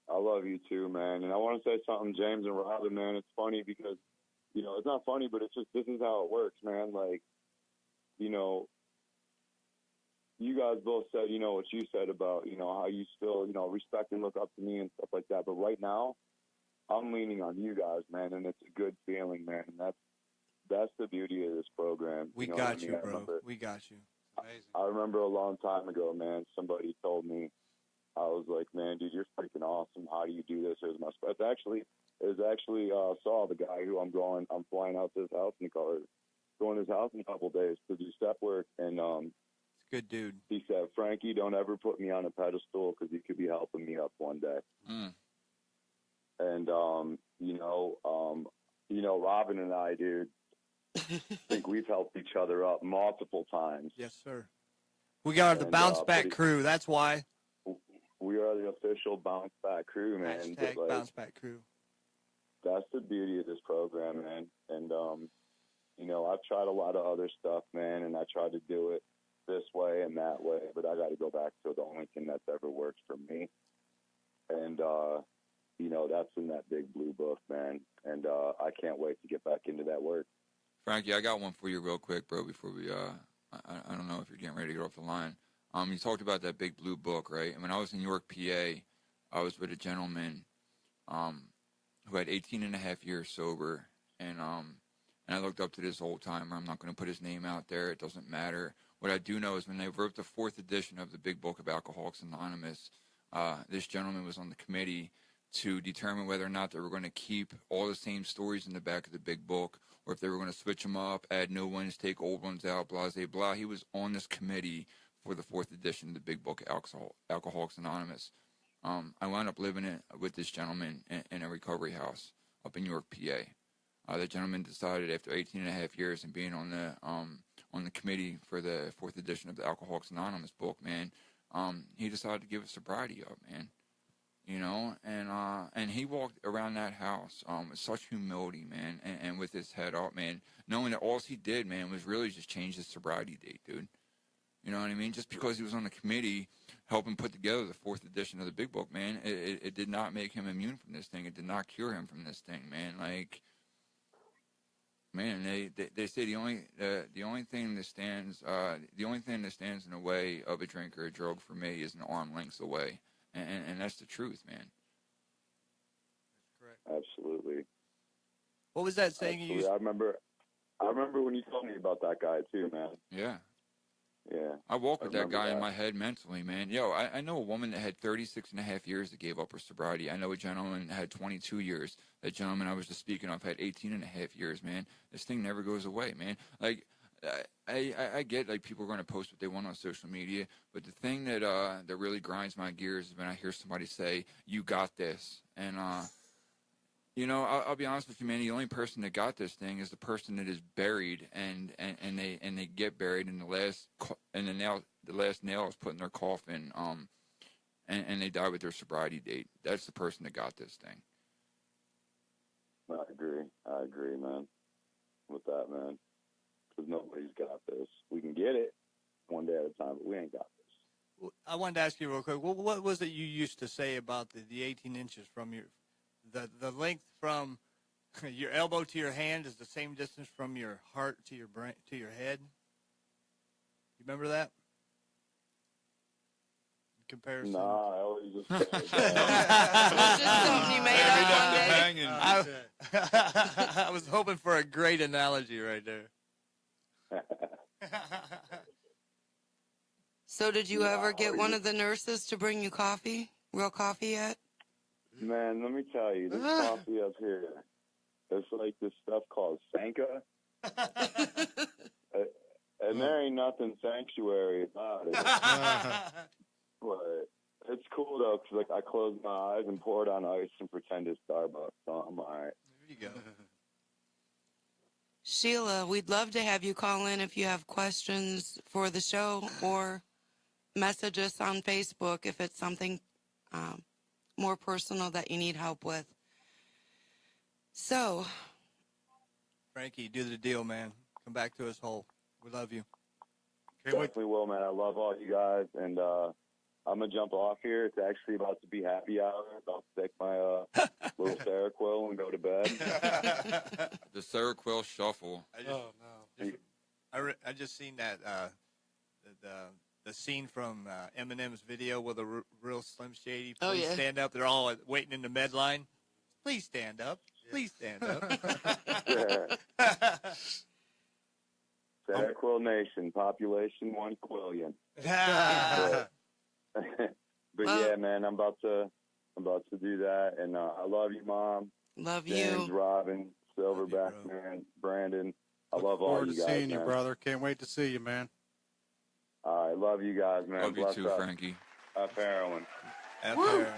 I love you too, man. And I want to say something, James and Robin, man. It's funny because, it's not funny, but it's just, this is how it works, man. Like, you guys both said, what you said about, how you still, respect and look up to me and stuff like that. But right now, I'm leaning on you guys, man, and it's a good feeling, man. And that's the beauty of this program. We know what I got mean? you, I bro. remember- We got you. Amazing. I remember a long time ago, man, somebody told me, I was like, man, dude, you're freaking awesome. How do you do this? It was actually Saul, the guy who I'm flying out to his house going to his house in a couple days to do step work. And it's a good dude. He said, Frankie, don't ever put me on a pedestal because you could be helping me up one day. And, Robin and I, dude, think we've helped each other up multiple times. Yes, sir. We are the bounce back crew. That's why. We are the official bounce back crew, man. Hashtag bounce back crew. That's the beauty of this program, man. And, I've tried a lot of other stuff, man, and I tried to do it this way and that way, but I got to go back to the only thing that's ever worked for me. And, that's in that big blue book, man. And I can't wait to get back into that work. Frankie, I got one for you real quick, bro, before we, I don't know if you're getting ready to get off the line. You talked about that big blue book, right? And when I was in York, PA, I was with a gentleman who had 18 and a half years sober. And I looked up to this old timer. I'm not going to put his name out there. It doesn't matter. What I do know is when they wrote the 4th edition of the Big Book of Alcoholics Anonymous, this gentleman was on the committee to determine whether or not they were going to keep all the same stories in the back of the big book, or if they were going to switch them up, add new ones, take old ones out, blah, blah, blah. He was on this committee for the 4th edition of the Big Book of Alcoholics Anonymous. I wound up living with this gentleman in a recovery house up in York, PA. The gentleman decided after 18 and a half years and being on the committee for the 4th edition of the Alcoholics Anonymous book, man, he decided to give his sobriety up, man. And he walked around that house with such humility, man, and with his head up, man, knowing that all he did, man, was really just change his sobriety date, dude. You know what I mean? Just because he was on the committee helping put together the 4th edition of the Big Book, man, it did not make him immune from this thing. It did not cure him from this thing, man. Like, man, they say the only thing that stands in the way of a drink or a drug for me is an arm length away. And that's the truth, man. That's correct. Absolutely. What was that saying you used? I remember when you told me about that guy too, man. Yeah. Yeah. I walk with that guy in my head mentally, man. Yo, I know a woman that had 36 and a half years that gave up her sobriety. I know a gentleman that had 22 years. That gentleman I was just speaking of had 18 and a half years, man. This thing never goes away, man. Like, I get like people are going to post what they want on social media, but the thing that really grinds my gears is when I hear somebody say, "You got this," and I'll be honest with you, man. The only person that got this thing is the person that is buried, and they get buried, and the last nail is put in their coffin, and they die with their sobriety date. That's the person that got this thing. I agree, man. With that, man. Because nobody's got this. We can get it one day at a time, but we ain't got this. I wanted to ask you real quick. What was it you used to say about the 18 inches from the length from your elbow to your hand is the same distance from your heart to your brain to your head? You remember that? Comparison. Nah, I always just say just something you made up one day. I was hoping for a great analogy right there. So did you ever get one of the nurses to bring you coffee? Real coffee yet? Man, let me tell you, this coffee up here, it's like this stuff called Sanka. And there ain't nothing sanctuary about it. But it's cool, though, because I close my eyes and pour it on ice and pretend it's Starbucks, so I'm all right. There you go. Sheila, we'd love to have you call in if you have questions for the show or message us on Facebook if it's something more personal that you need help with. So, Frankie, do the deal, man. Come back to us whole. We love you. Definitely will, man. I love all you guys, and I'm going to jump off here. It's actually about to be happy hour. About to take my little Seroquel and go to bed. The Seroquel shuffle. I just seen that the scene from Eminem's video with a real Slim Shady. Oh, yeah. Stand up. They're all waiting in the med line. Please stand up. Please stand up. Santa Quill Nation, population 1 quillion. But yeah, man, I'm about to do that, and I love you, Mom. Love James, you. Robin, Silverback, man, Brandon. I love all Forward you to guys, seeing man. you, brother. Can't wait to see you, man. All right, love you guys, man. Love you Bless too, up. Frankie. F heroin. F Woo! heroin.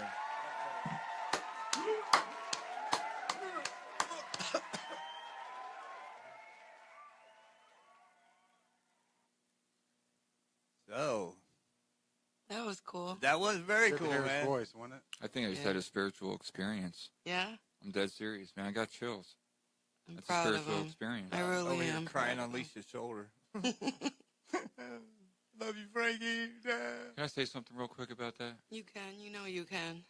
So That was cool. that was very Good to cool, hear his man. voice, wasn't it? I think I just had a spiritual experience. Yeah? I'm dead serious, man. I got chills. I'm That's proud a of spiritual him. experience. I really Over here am. crying proud on of him. Lisa's shoulder. Love you, Frankie. Can I say something real quick about that? You can. You know you can.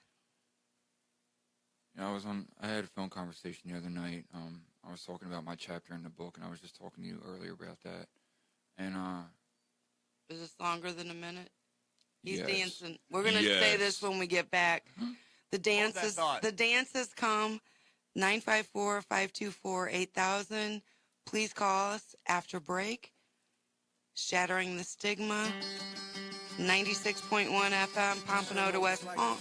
You know, I had a phone conversation the other night. I was talking about my chapter in the book, and I was just talking to you earlier about that. And Is this longer than a minute? He's Yes. dancing. We're gonna say this when we get back. The dances. thought. The dances come 954-524-8000. Please call us after break. Shattering the Stigma. 96.1 FM, Pompano to West Palm.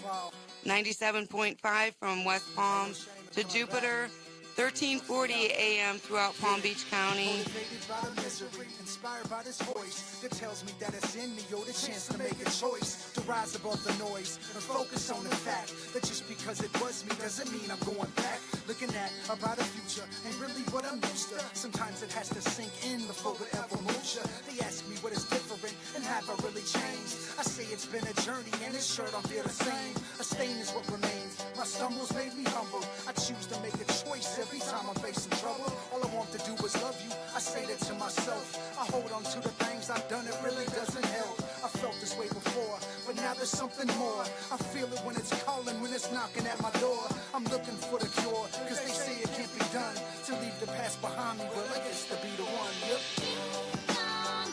97.5 from West Palm to Jupiter. 1340 AM throughout Palm Beach County. Motivated by the misery, inspired by this voice that tells me that it's in me, yo, the chance to make a choice, to rise above the noise and focus on the fact that just because it was me doesn't mean I'm going back. Looking at a brighter future ain't really what I'm used to. Sometimes it has to sink in before it ever moves ya. They ask me what is different and have I really changed. I say it's been a journey and this shirt don't feel the same. A stain is what remains. My stumbles made me humble. I choose to make a choice every time I'm facing trouble. All I want to do is love you. I say that to myself. I hold on to the things I've done. It really doesn't help. I felt this way before, but now there's something more. I feel it when it's calling, when it's knocking at my door. I'm looking for the cure, cause they say it can't be done. To leave the past behind me, well, I guess to be the one. Yep. Keep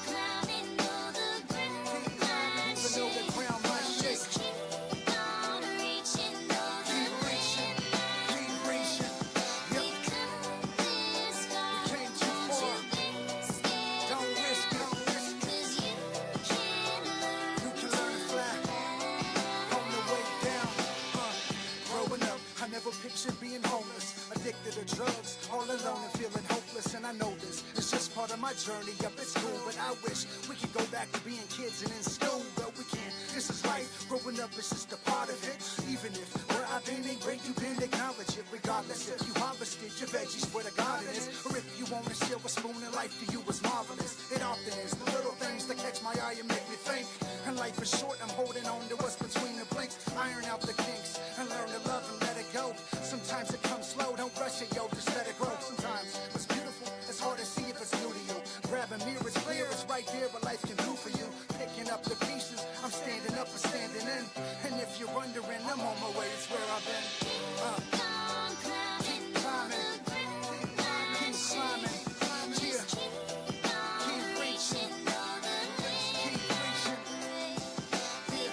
climbing, even though the ground might shake. Picture being homeless, addicted to drugs, all alone and feeling hopeless. And I know this is just part of my journey up at school, but I wish we could go back to being kids and in school, but we can't. This is life. Growing up is just a part of it. Even if where I've been ain't great, you can acknowledge it. Regardless if you harvested your veggies where the garden is, or if you own a silver spoon and life to you was marvelous. It often is the little things that catch my eye and make me think. And life is short. I'm holding on to what's between the blinks. Iron out the kinks and learn to love and let it go. Sometimes it comes slow, don't rush it, yo, just let it grow. Sometimes what's beautiful, it's hard to see if it's new to you. Grab a mirror, it's clear, it's right there what life can do for you. Picking up the pieces, I'm standing up and standing in. And if you're wondering, I'm on my way, it's where I've been. Keep climbing, keep climbing, yeah. Keep reaching, keep reaching, yeah.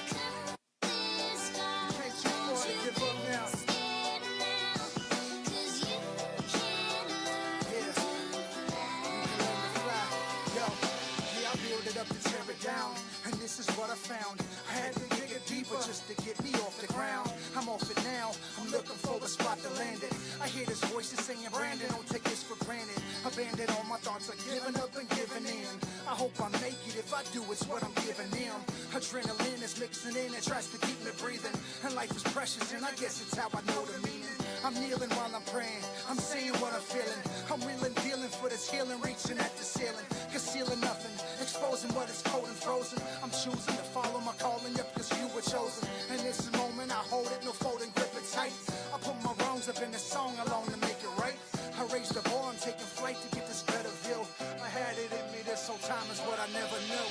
Can't you afford to give up now? Up to tear it down, and this is what I found. I had to dig it deeper just to get me off the ground. I'm off it now, I'm looking for a spot to land it. I hear this voice saying, Brandon, don't take this for granted. Abandon all my thoughts of giving up and giving in. I hope I make it, if I do, it's what I'm giving them. Adrenaline is mixing in, it tries to keep me breathing. And life is precious, and I guess it's how I know the meaning. I'm kneeling while I'm praying, I'm saying what I'm feeling. I'm reeling, dealing for this healing, reaching at the ceiling. Concealing nothing, exposing what is cold and frozen. I'm choosing to follow my calling, yep, cause you were chosen. In this moment, I hold it, no folding, grip it tight. I put my wrongs up in a song alone to make it right. I raised the bar, I'm taking flight to get this better view. I had it in me this whole time is what I never knew.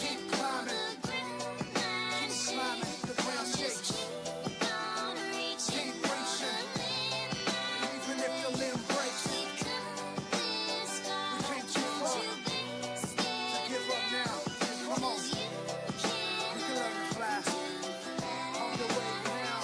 Keep climbing, keep climbing, the ground shakes. Keep reaching, even if your limb breaks. We came too far to give up now. Come on, you can learn to fly on the way now.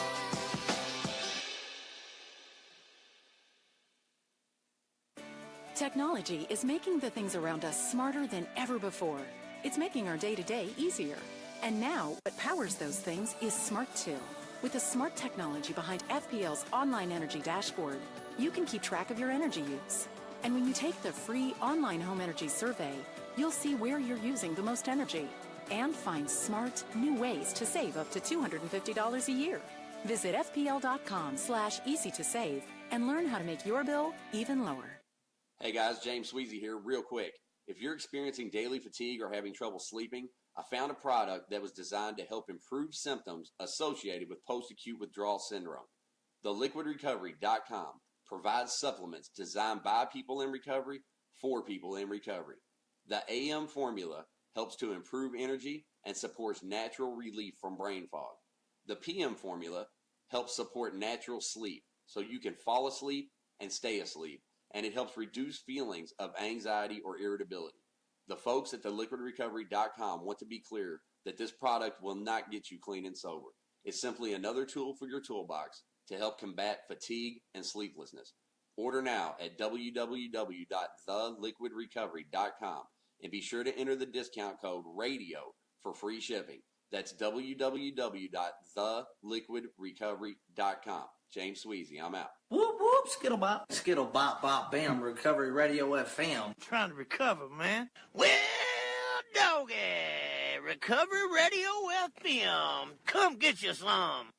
Technology is making the things around us smarter than ever before. It's making our day-to-day easier. And now, what powers those things is Smart 2. With the smart technology behind FPL's online energy dashboard, you can keep track of your energy use. And when you take the free online home energy survey, you'll see where you're using the most energy and find smart, new ways to save up to $250 a year. Visit fpl.com/easy to save and learn how to make your bill even lower. Hey guys, James Sweezy here, real quick. If you're experiencing daily fatigue or having trouble sleeping, I found a product that was designed to help improve symptoms associated with post-acute withdrawal syndrome. TheLiquidRecovery.com provides supplements designed by people in recovery for people in recovery. The AM formula helps to improve energy and supports natural relief from brain fog. The PM formula helps support natural sleep so you can fall asleep and stay asleep, and it helps reduce feelings of anxiety or irritability. The folks at theliquidrecovery.com want to be clear that this product will not get you clean and sober. It's simply another tool for your toolbox to help combat fatigue and sleeplessness. Order now at www.theliquidrecovery.com and be sure to enter the discount code RADIO for free shipping. That's www.theliquidrecovery.com. James Sweezy, I'm out. Whoop whoop, skittle bop. Skittle bop bop bam, Recovery Radio FM. Trying to recover, man. Well, doggy, Recovery Radio FM. Come get you some.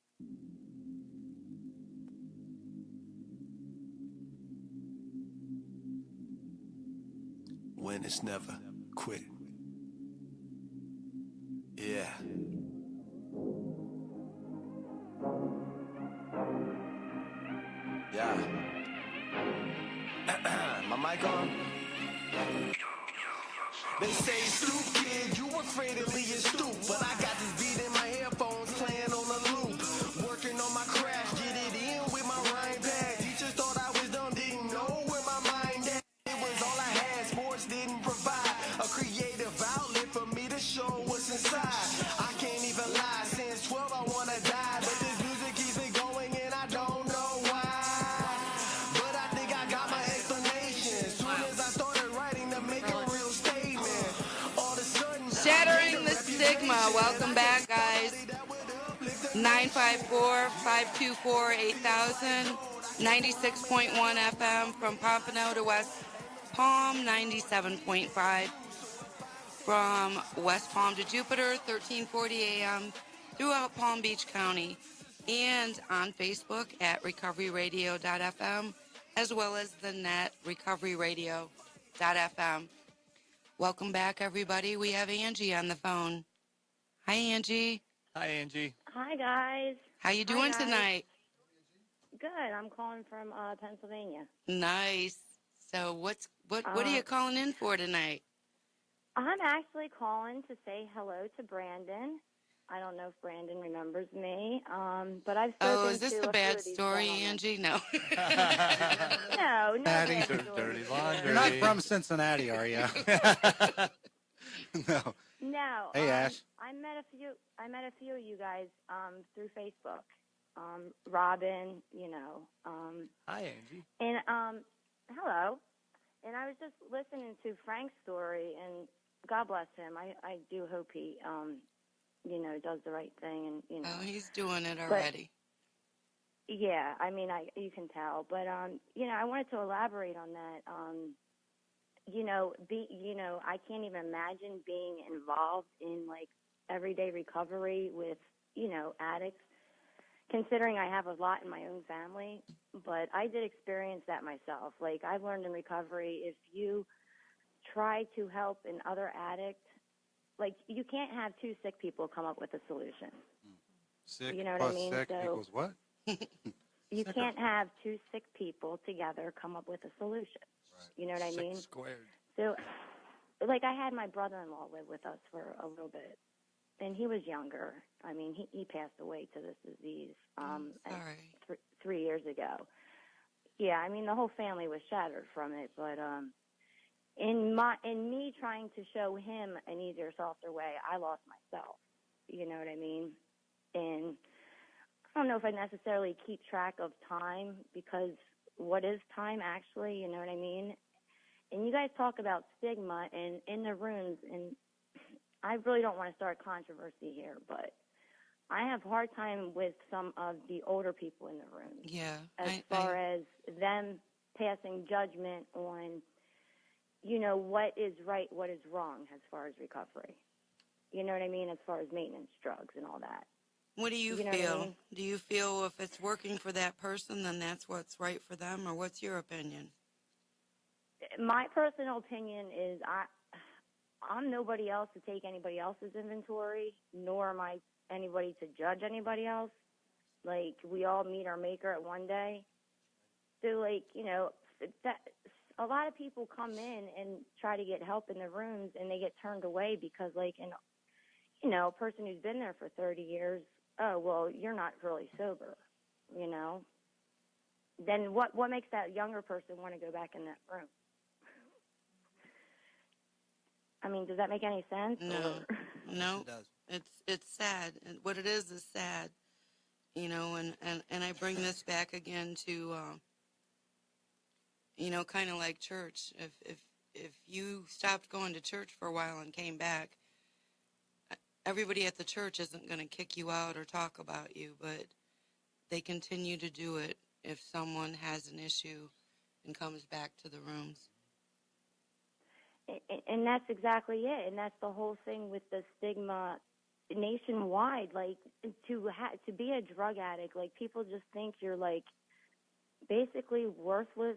When it's never quit. Yeah. Yeah. My mic on? They say, Stoop kid, you afraid of Lee and Stoop. But I got this beat in my headphones playing on a loop. Working on my craft, get it in with my rhyme pad. Teachers thought I was dumb, didn't know where my mind at. It was all I had, sports didn't provide a creative outlet for me to show what's inside. I can't even lie, since 12 I wanna die. But this music keeps me going and I don't know why. But I think I got my explanation. As soon as I started writing to make a real statement, all of a sudden Shattering the Stigma. Welcome back, guys. 954-524-8000. 96.1 FM from Pompano to West Palm. 97.5 from West Palm to Jupiter. 1340 AM throughout Palm Beach County. And on Facebook at recoveryradio.fm, as well as the net recoveryradio.fm. Welcome back, everybody. We have Angie on the phone. Hi, Angie. Hi, Angie. Hi, guys. How you doing tonight? Good. I'm calling from Pennsylvania. Nice. So what are you calling in for tonight? I'm actually calling to say hello to Brandon. I don't know if Brandon remembers me, but I've spoken Oh, is this to the a bad few of these story, gentlemen. Angie? No. No, no bad Dirty story. laundry. You're not from Cincinnati, are you? No. No. Hey, Ash. I met a few of you guys through Facebook. Robin, Hi, Angie. And hello. And I was just listening to Frank's story, and God bless him. I do hope he, does the right thing, and Oh, he's doing it already. Yeah, I mean, you can tell, but I wanted to elaborate on that. I can't even imagine being involved in like everyday recovery with addicts, considering I have a lot in my own family. But I did experience that myself. Like, I've learned in recovery, if you try to help another addict, like, you can't have two sick people come up with a solution. Sick You know what plus I mean? sick So equals what? you can't have two sick people together come up with a solution. You know what I mean? Squared. So, like, I had my brother-in-law live with us for a little bit, and he was younger. I mean, he passed away to this disease Sorry. 3 years ago. Yeah, I mean, the whole family was shattered from it, but in me trying to show him an easier, softer way, I lost myself. You know what I mean? And I don't know if I necessarily keep track of time, because what is time actually? You know what I mean? And you guys talk about stigma and in the rooms, and I really don't want to start controversy here, but I have a hard time with some of the older people in the room. Yeah. As far as them passing judgment on, you know, what is right, what is wrong as far as recovery. You know what I mean? As far as maintenance drugs and all that. What do you know feel? What I mean? Do you feel if it's working for that person, then that's what's right for them, or what's your opinion? My personal opinion is I'm nobody else to take anybody else's inventory, nor am I anybody to judge anybody else. Like, we all meet our maker at one day. So, like, you know, that a lot of people come in and try to get help in the rooms, and they get turned away because, like, you know, a person who's been there for 30 years, oh, well, you're not really sober, you know. Then what makes that younger person want to go back in that room? I mean, does that make any sense? No, no. Yes, it does. It's sad. And what it is sad, you know, and I bring this back again to, you know, kind of like church. If you stopped going to church for a while and came back, everybody at the church isn't going to kick you out or talk about you, but they continue to do it if someone has an issue and comes back to the rooms. And that's exactly it. And that's the whole thing with the stigma nationwide. Like, to be a drug addict, like, people just think you're, like, basically worthless,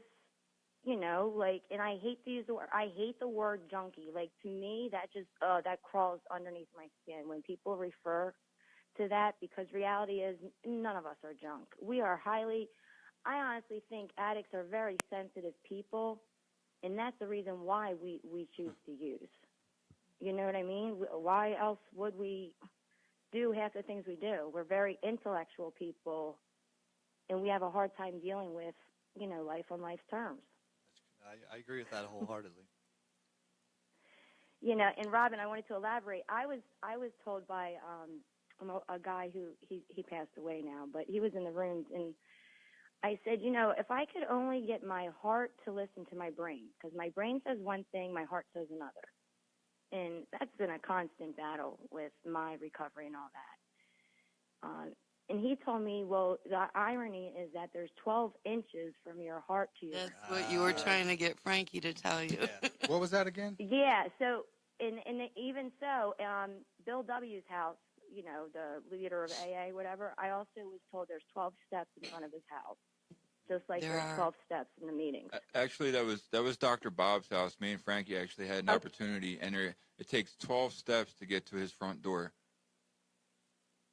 you know, like, and I hate to use the word, I hate the word junkie. Like, to me, that just, that crawls underneath my skin when people refer to that, because reality is none of us are junk. We are I honestly think addicts are very sensitive people, and that's the reason why we choose to use. You know what I mean? Why else would we do half the things we do? We're very intellectual people, and we have a hard time dealing with, you know, life on life's terms. I agree with that wholeheartedly. You know, and Robin, I wanted to elaborate. I was told by a guy who he passed away now, but he was in the rooms, and I said, you know, if I could only get my heart to listen to my brain, because my brain says one thing, my heart says another. And that's been a constant battle with my recovery and all that. And he told me, well, the irony is that there's 12 inches from your heart to your That's what you were trying to get Frankie to tell you. Yeah. What was that again? Yeah, so, and even so, Bill W.'s house, you know, the leader of AA, whatever, I also was told there's 12 steps in front of his house. Just like there's 12 steps in the meetings. Actually, that was Dr. Bob's house. Me and Frankie actually had an opportunity, and it takes 12 steps to get to his front door.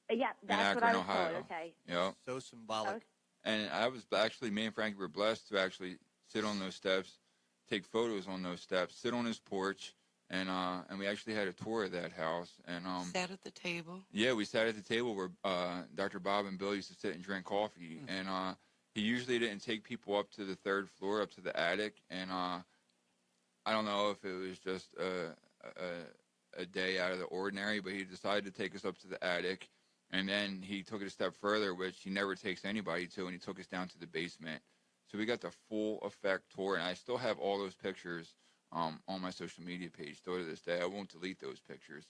Yeah, that's what I was told. Okay. Yep. So symbolic. And me and Frankie were blessed to actually sit on those steps, take photos on those steps, sit on his porch, and we actually had a tour of that house. And sat at the table. Yeah, we sat at the table where Dr. Bob and Bill used to sit and drink coffee, and he usually didn't take people up to the third floor, up to the attic, and I don't know if it was just a day out of the ordinary, but he decided to take us up to the attic, and then he took it a step further, which he never takes anybody to, and he took us down to the basement. So we got the full effect tour, and I still have all those pictures on my social media page still to this day. I won't delete those pictures.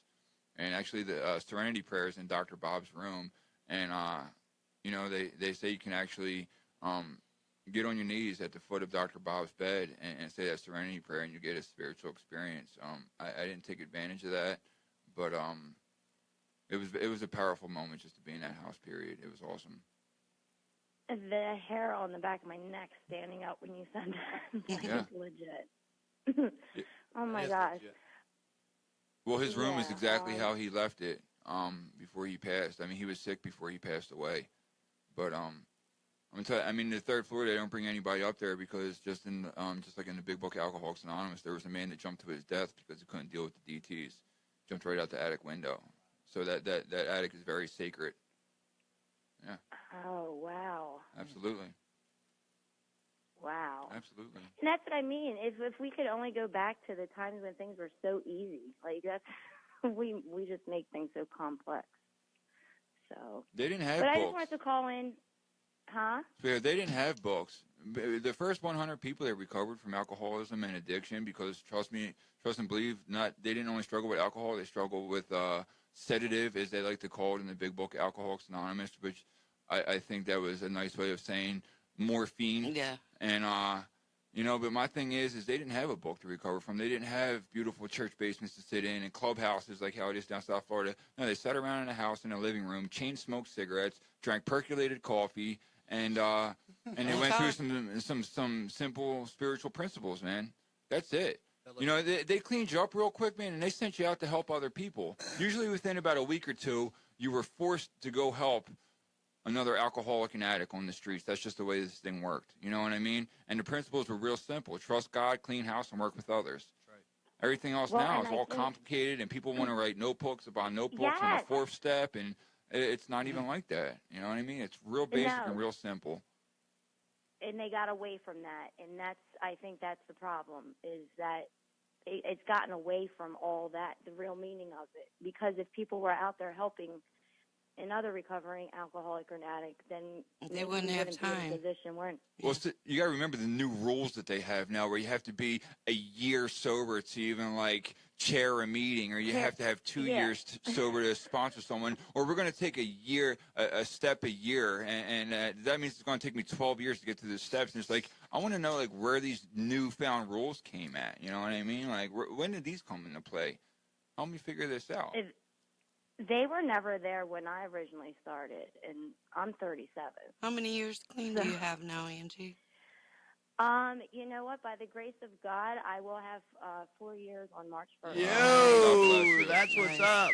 And actually, the Serenity Prayer is in Dr. Bob's room, and you know, they say you can actually get on your knees at the foot of Dr. Bob's bed and say that Serenity Prayer, and you get a spiritual experience. I didn't take advantage of that, but it was a powerful moment just to be in that house. Period. It was awesome. The hair on the back of my neck standing up when you said that. Yeah. Legit. Oh my gosh. Legit. Well, his room is exactly how he left it before he passed. I mean, he was sick before he passed away, but I'm gonna tell you, I mean, the third floor, they don't bring anybody up there because just like in the big book Alcoholics Anonymous, there was a man that jumped to his death because he couldn't deal with the DTs, jumped right out the attic window. So that attic is very sacred. Yeah. Oh, wow. Absolutely. Wow. Absolutely. And that's what I mean. If we could only go back to the times when things were so easy, like that's we just make things so complex. So they didn't have but books. I just wanted to call in, huh? Yeah, they didn't have books. the first 100 people that recovered from alcoholism and addiction, because trust and believe, they didn't only struggle with alcohol, they struggled with sedative, as they like to call it in the big book, Alcoholics Anonymous, which I think that was a nice way of saying morphine. Yeah. And but my thing is they didn't have a book to recover from. They didn't have beautiful church basements to sit in and clubhouses like how it is down South Florida. No, they sat around in a house in a living room, chain smoked cigarettes, drank percolated coffee, and they went through some simple spiritual principles, man. That's it. They cleaned you up real quick, man, and they sent you out to help other people. Usually within about a week or two, you were forced to go help another alcoholic and addict on the streets. That's just the way this thing worked. You know what I mean? And the principles were real simple. Trust God, clean house, and work with others. Right. Everything else now is all complicated, and people want to write notebooks upon notebooks on the fourth step, and it's not even like that. You know what I mean? It's real basic and real simple. And they got away from that, and I think that's the problem, is that it's gotten away from all that, the real meaning of it. Because if people were out there helping another recovering alcoholic or an addict, then they wouldn't have time. Be in a position where, well, you got to remember the new rules that they have now, where you have to be a year sober to even chair a meeting, or you have to have 2 years sober to sponsor someone, or we're going to take a step a year, and that means it's going to take me 12 years to get to the steps. And it's I want to know where these newfound rules came at. You know what I mean? When did these come into play? Help me figure this out. They were never there when I originally started, and I'm 37. How many years clean do you have now, Angie? You know what? By the grace of God, I will have 4 years on March 1st. Yo, that's what's up.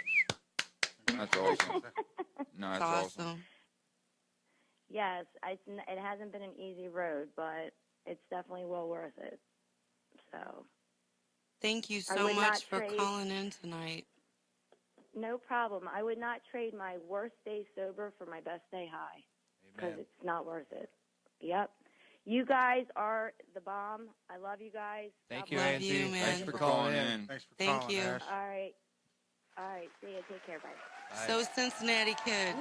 That's awesome. No, that's awesome. Yes, it hasn't been an easy road, but it's definitely well worth it. So. Thank you so much for calling in tonight. No problem. I would not trade my worst day sober for my best day high, because it's not worth it. Yep. You guys are the bomb. I love you guys. Thank you, Angie. Thanks for calling in. Thanks for calling, you. All right. See you. Take care. Bye. So, Cincinnati Kid,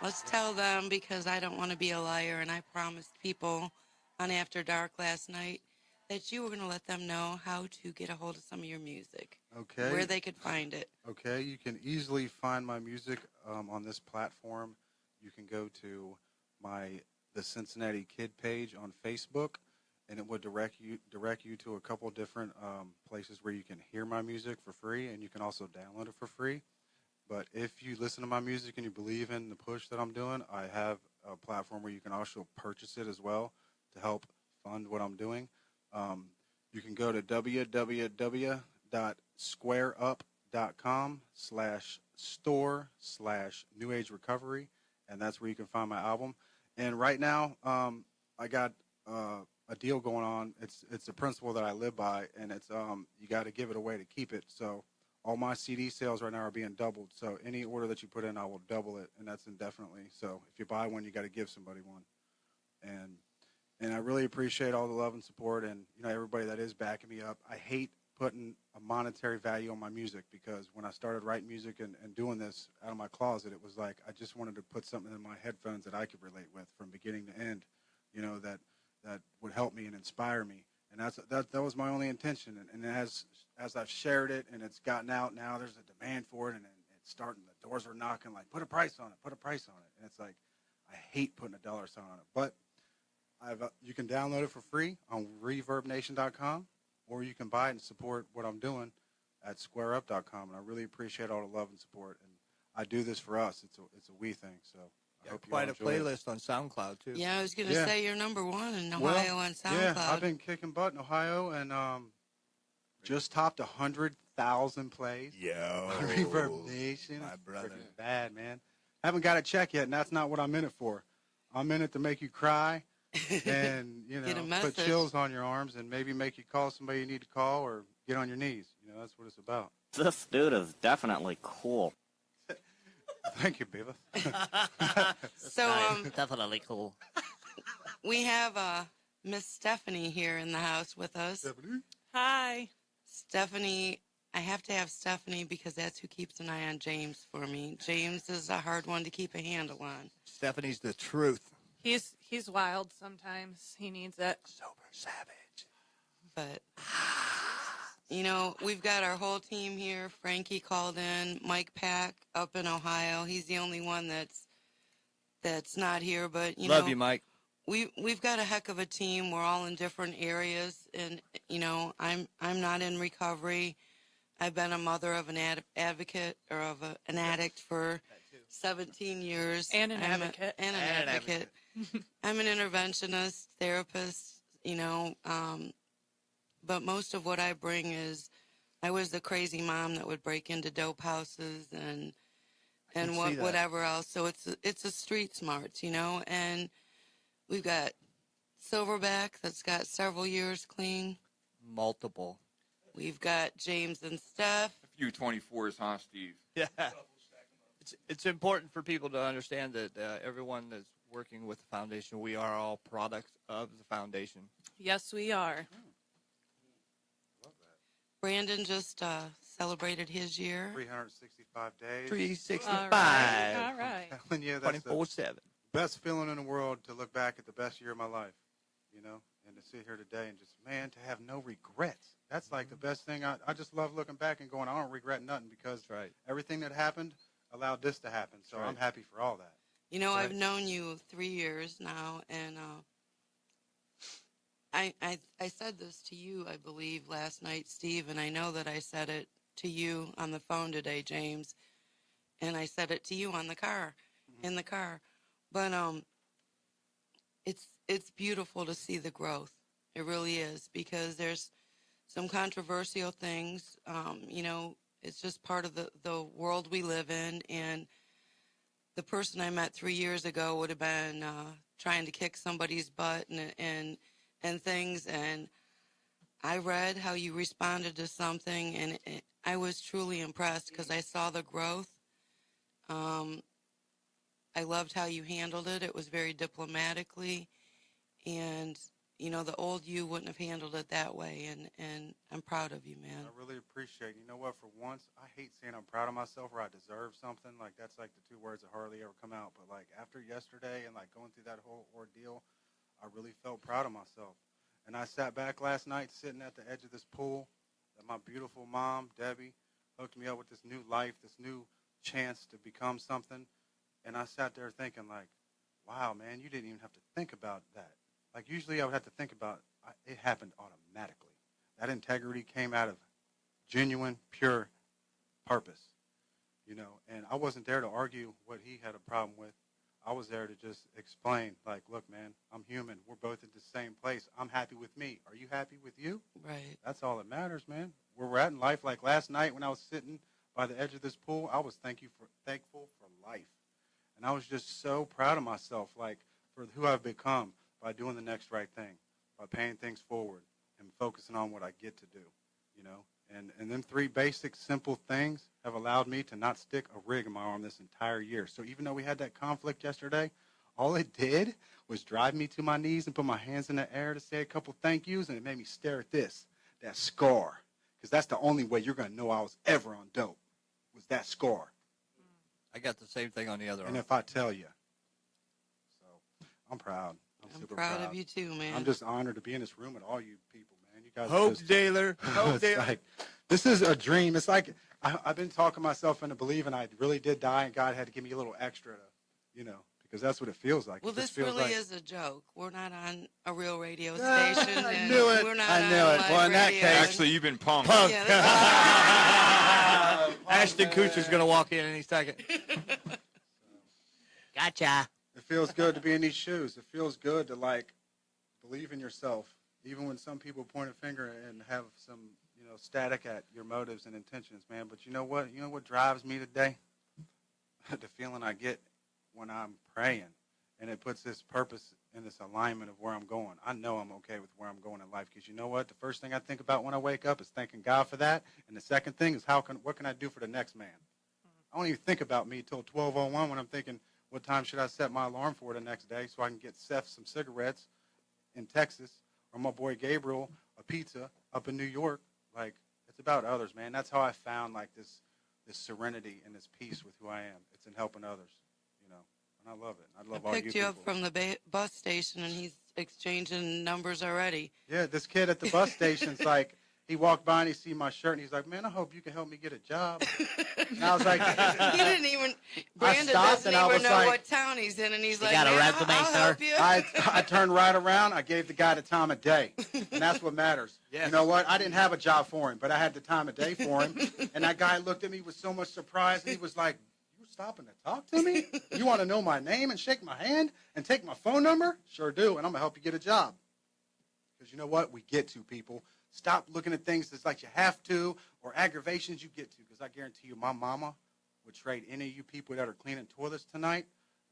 let's tell them, because I don't want to be a liar, and I promised people on After Dark last night that you were going to let them know how to get a hold of some of your music. Okay. Where they could find it. Okay. You can easily find my music on this platform. You can go to the Cincinnati Kid page on Facebook, and it would direct you to a couple different places where you can hear my music for free, and you can also download it for free. But if you listen to my music and you believe in the push that I'm doing, I have a platform where you can also purchase it as well to help fund what I'm doing. You can go to www.squareup.com/store/New Age Recovery, and that's where you can find my album. And right now, I got a deal going on. It's a principle that I live by, and it's you got to give it away to keep it. So all my CD sales right now are being doubled. So any order that you put in, I will double it, and that's indefinitely. So if you buy one, you got to give somebody one. And I really appreciate all the love and support, and everybody that is backing me up. I hate putting a monetary value on my music, because when I started writing music and doing this out of my closet, it was I just wanted to put something in my headphones that I could relate with from beginning to end, that would help me and inspire me. And that was my only intention. And as I've shared it and it's gotten out now, there's a demand for it, and it's starting. The doors are knocking, put a price on it, put a price on it. And it's I hate putting a dollar sign on it, but you can download it for free on ReverbNation.com, or you can buy it and support what I'm doing at SquareUp.com. And I really appreciate all the love and support. And I do this for us. It's a we thing. So I hope you quite a playlist it. On SoundCloud too. Yeah, I was going to say you're number one in Ohio on SoundCloud. Yeah, I've been kicking butt in Ohio, and just topped 100,000 plays. Yo, on Reverb Nation. My brother. Freaking bad, man. Haven't got a check yet, and that's not what I'm in it for. I'm in it to make you cry. And put chills on your arms, and maybe make you call somebody you need to call, or get on your knees. That's what it's about. This dude is definitely cool. Thank you, Beavis. So definitely cool. We have Miss Stephanie here in the house with us. Stephanie. Hi. Stephanie, I have to have Stephanie because that's who keeps an eye on James for me. James is a hard one to keep a handle on. Stephanie's the truth. He's wild sometimes. He needs it. Sober savage. But, you know, we've got our whole team here. Frankie called in. Mike Pack up in Ohio. He's the only one that's not here. But, you know. Love you, Mike. We've got a heck of a team. We're all in different areas. And, you know, I'm not in recovery. I've been a mother of an advocate or of an addict for 17 years. And an advocate. And an advocate. I'm an interventionist, therapist, you know, but most of what I bring is I was the crazy mom that would break into dope houses and whatever else. So it's a street smarts, you know, and we've got Silverback that's got several years clean. Multiple. We've got James and Steph. A few 24s, huh, Steve? Yeah. It's important for people to understand that everyone that's working with the foundation, we are all products of the foundation. Yes, we are. Brandon just celebrated his year. 365 days. 365. All right. I'm telling you, that's the 24/7. best feeling in the world to look back at the best year of my life, you know, and to sit here today and just, man, to have no regrets. That's like the best thing. I just love looking back and going, I don't regret nothing because everything that happened allowed this to happen. So I'm happy for all that. You know, I've known you 3 years now, and I said this to you, I believe, last night, Steve, and I know that I said it to you on the phone today, James, and I said it to you on the car, in the car. But it's beautiful to see the growth. It really is, because there's some controversial things. You know, it's just part of the world we live in, and the person I met 3 years ago would have been trying to kick somebody's butt and things, and I read how you responded to something, and I was truly impressed because I saw the growth. I loved how you handled it. It was very diplomatically, and you know, the old you wouldn't have handled it that way, and I'm proud of you, man. I really appreciate it. You know what? For once, I hate saying I'm proud of myself or I deserve something. Like, that's like the two words that hardly ever come out. But, like, after yesterday and, like, going through that whole ordeal, I really felt proud of myself. And I sat back last night sitting at the edge of this pool that my beautiful mom, Debbie, hooked me up with this new life, this new chance to become something. And I sat there thinking, like, wow, man, you didn't even have to think about that. Like, usually I would have to think about it happened automatically. That integrity came out of genuine, pure purpose, you know. And I wasn't there to argue what he had a problem with. I was there to just explain, like, look, man, I'm human. We're both at the same place. I'm happy with me. Are you happy with you? Right. That's all that matters, man. Where we're at in life, like last night when I was sitting by the edge of this pool, I was thankful for life. And I was just so proud of myself, like, for who I've become by doing the next right thing, by paying things forward and focusing on what I get to do, you know. And them three basic, simple things have allowed me to not stick a rig in my arm this entire year. So even though we had that conflict yesterday, all it did was drive me to my knees and put my hands in the air to say a couple thank yous, and it made me stare at that scar, because that's the only way you're going to know I was ever on dope, was that scar. I got the same thing on the other arm. And if I tell you. So I'm proud. I'm super proud of you too, man. I'm just honored to be in this room with all you people, man. You guys Hope just, Daler. Hope it's Daler. like, this is a dream. It's like I've been talking myself into believing I really did die, and God had to give me a little extra to, you know, because that's what it feels like. Well, it just this feels really like, is a joke. We're not on a real radio station. I and knew it. We're not I on knew it. live Well, in that radio. case- Actually, you've been punked. Yeah, Ashton Kutcher's going to walk in any second. Gotcha. It feels good to be in these shoes. It feels good to, like, believe in yourself, even when some people point a finger and have some, you know, static at your motives and intentions, man. But you know what? You know what drives me today? The feeling I get when I'm praying, and it puts this purpose in this alignment of where I'm going. I know I'm okay with where I'm going in life, because you know what? The first thing I think about when I wake up is thanking God for that, and the second thing is what can I do for the next man? I don't even think about me till 12:01 when I'm thinking, what time should I set my alarm for the next day so I can get Seth some cigarettes in Texas, or my boy Gabriel a pizza up in New York? Like, it's about others, man. That's how I found, like, this serenity and this peace with who I am. It's in helping others, you know. And I love it. I love I all you picked you people. up from the bus station, and he's exchanging numbers already. Yeah, this kid at the bus station's like, he walked by and he see my shirt and he's like, man, I hope you can help me get a job. And I was like, He didn't even, Brandon doesn't even know what town he's in, and he's like, got a "Man, resume, I'll sir?" help you. I turned right around. I gave the guy the time of day, and that's what matters. Yes. You know what? I didn't have a job for him, but I had the time of day for him. And that guy looked at me with so much surprise, and he was like, "You stopping to talk to me? You want to know my name and shake my hand and take my phone number? Sure do, and I'm gonna help you get a job." Because you know what? We get to people. Stop looking at things that's like you have to or aggravations you get to. Because I guarantee you, my mama would trade any of you people that are cleaning toilets tonight,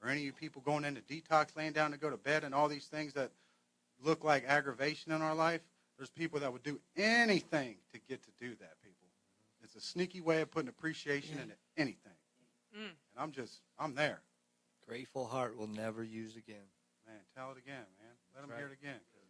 or any of you people going into detox, laying down to go to bed, and all these things that look like aggravation in our life. There's people that would do anything to get to do that, people. It's a sneaky way of putting appreciation into anything. And I'm there. Grateful heart will never use again. Man, tell it again, man. Let them hear it again, because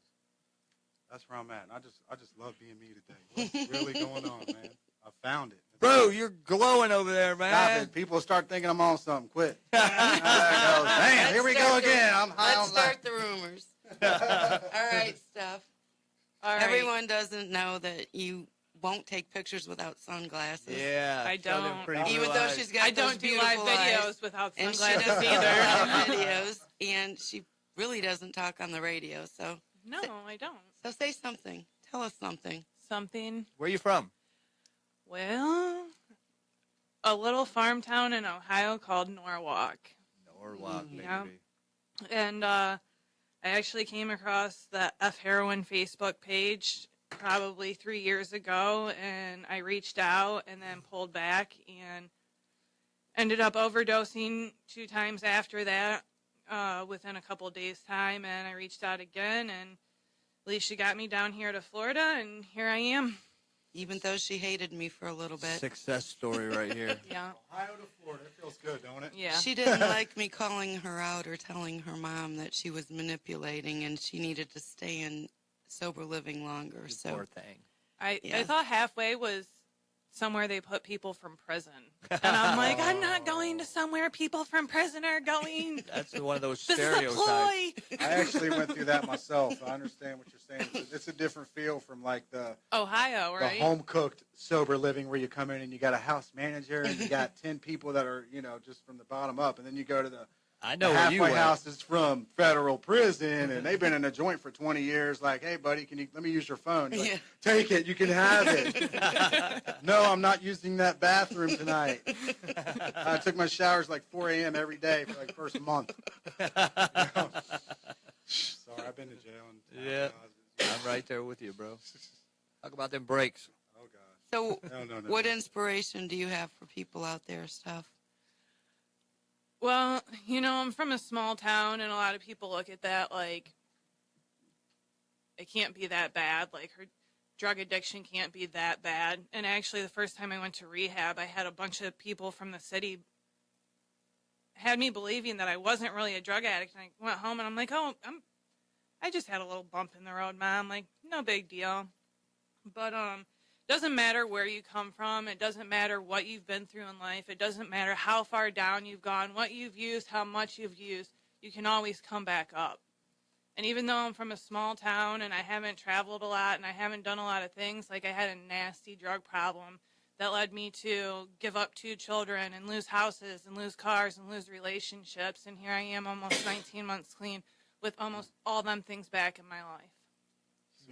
that's where I'm at. And I just love being me today. What's really going on, man? I found it. Bro, you're glowing over there, man. Stop it. People start thinking I'm on something. Quit. Damn, here we go again. I'm high Let's on life. start the rumors. All right, Steph. All right. Everyone doesn't know that you won't take pictures without sunglasses. Yeah. I show them don't. pretty Even blue though eyes. she's got I those don't do live beautiful eyes, videos without and she sunglasses doesn't do either. live videos, and she really doesn't talk on the radio. So No, I don't. So say something. Tell us something. Something. Where are you from? Well, a little farm town in Ohio called Norwalk. Norwalk, baby. Yeah. And I actually came across the F Heroin Facebook page probably 3 years ago, and I reached out and then pulled back and ended up overdosing 2 times after that within a couple days' time, and I reached out again, and Alicia got me down here to Florida, and here I am. Even though she hated me for a little bit. Success story right here. Yeah. Ohio to Florida. It feels good, don't it? Yeah. She didn't like me calling her out or telling her mom that she was manipulating and she needed to stay in sober living longer. You So poor thing. I Yeah. thought halfway was somewhere they put people from prison. And I'm like, I'm not going to somewhere people from prison are going. That's one of those This is a stereotypes. ploy. I actually went through that myself. I understand what you're saying. It's a different feel from like the Ohio, right? home cooked sober living where you come in and you got a house manager and you got 10 people that are, just from the bottom up, and then you go to the I know where you halfway went. house is from federal prison and they've been in a joint for 20 years. Like, hey buddy, let me use your phone? He's like, Yeah. take it, you can have it. No, I'm not using that bathroom tonight. I took my showers like 4 a.m. every day for like the first month. Sorry, I've been to jail. And Yeah. I'm right there with you, bro. Talk about them breaks. Oh God. So No. what inspiration do you have for people out there, Steph? Well, I'm from a small town, and a lot of people look at that like it can't be that bad. Like, her drug addiction can't be that bad. And actually, the first time I went to rehab, I had a bunch of people from the city had me believing that I wasn't really a drug addict. And I went home, and I'm like, I just had a little bump in the road, Mom. Like, no big deal. But doesn't matter where you come from. It doesn't matter what you've been through in life. It doesn't matter how far down you've gone, what you've used, how much you've used. You can always come back up. And even though I'm from a small town and I haven't traveled a lot and I haven't done a lot of things, like I had a nasty drug problem that led me to give up 2 children and lose houses and lose cars and lose relationships. And here I am almost 19 months clean with almost all them things back in my life.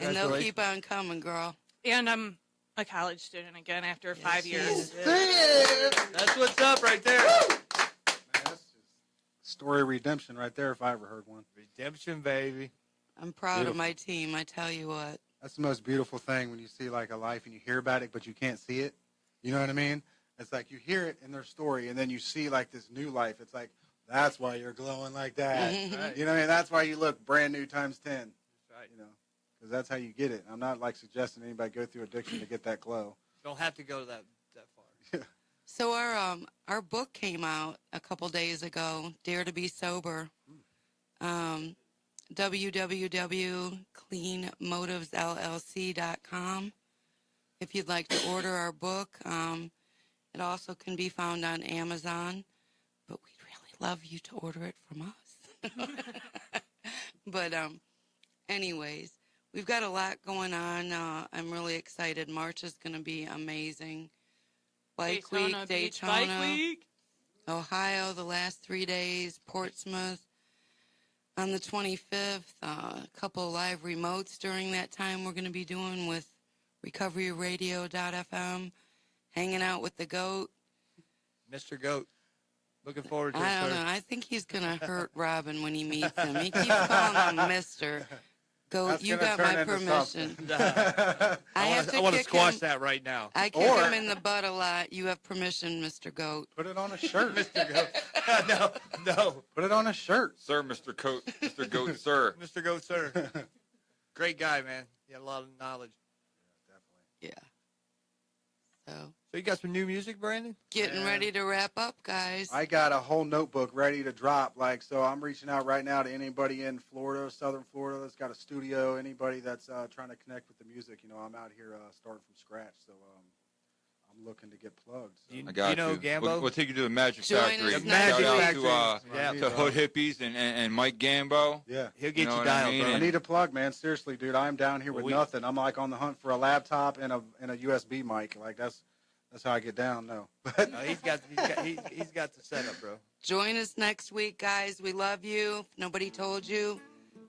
And they'll keep on coming, girl. And I'm a college student again after 5 years. That's what's up right there. Man, that's just story of redemption right there if I ever heard one. Redemption, baby. I'm proud of my team, I tell you what. That's the most beautiful thing when you see like a life and you hear about it, but you can't see it. You know what I mean? It's like you hear it in their story and then you see like this new life. It's like, that's why you're glowing like that. Right. You know what I mean? That's why you look brand new times 10. That's right. Because that's how you get it. I'm not like suggesting anybody go through addiction to get that glow. Don't have to go that far. So our book came out a couple days ago, Dare to Be Sober. www.cleanmotivesllc.com. If you'd like to order our book, it also can be found on Amazon. But we'd really love you to order it from us. But anyways, we've got a lot going on. I'm really excited. March is going to be amazing. Bike Week, Daytona, Bike Week. Ohio, the last 3 days, Portsmouth on the 25th. A couple live remotes during that time we're going to be doing with recoveryradio.fm, hanging out with the GOAT. Mr. Goat. Looking forward to it, I don't sir. know. I think he's going to hurt Robin when he meets him. He keeps calling him Mr. Goat. That's You gonna got my turn into permission. I want to squash that right now. I kick him in the butt a lot. You have permission, Mr. Goat. Put it on a shirt. Mr. Goat. No. Put it on a shirt. Sir, Mr. Goat, Mr. Goat, sir. Mr. Goat, sir. Great guy, man. He had a lot of knowledge. Yeah. So you got some new music, Brandon? Getting ready to wrap up, guys. I got a whole notebook ready to drop. So I'm reaching out right now to anybody in Florida, Southern Florida, that's got a studio, anybody that's trying to connect with the music. I'm out here starting from scratch, so I'm looking to get plugged. So. I got you. Gambo? We'll take you to the Magic Join Factory. us Shout out Factory. to Hood Hippies and Mike Gambo. Yeah. He'll get you what dialed, bro. I need a plug, man. Seriously, dude. I'm down here with nothing. I'm like on the hunt for a laptop and a USB mic. Like that's how I get down. No, but No, he's got the setup, bro. Join us next week, guys. We love you. If nobody told you,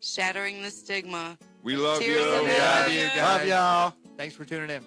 shattering the stigma. We love Cheers you. and Love you guys. love y'all. Thanks for tuning in.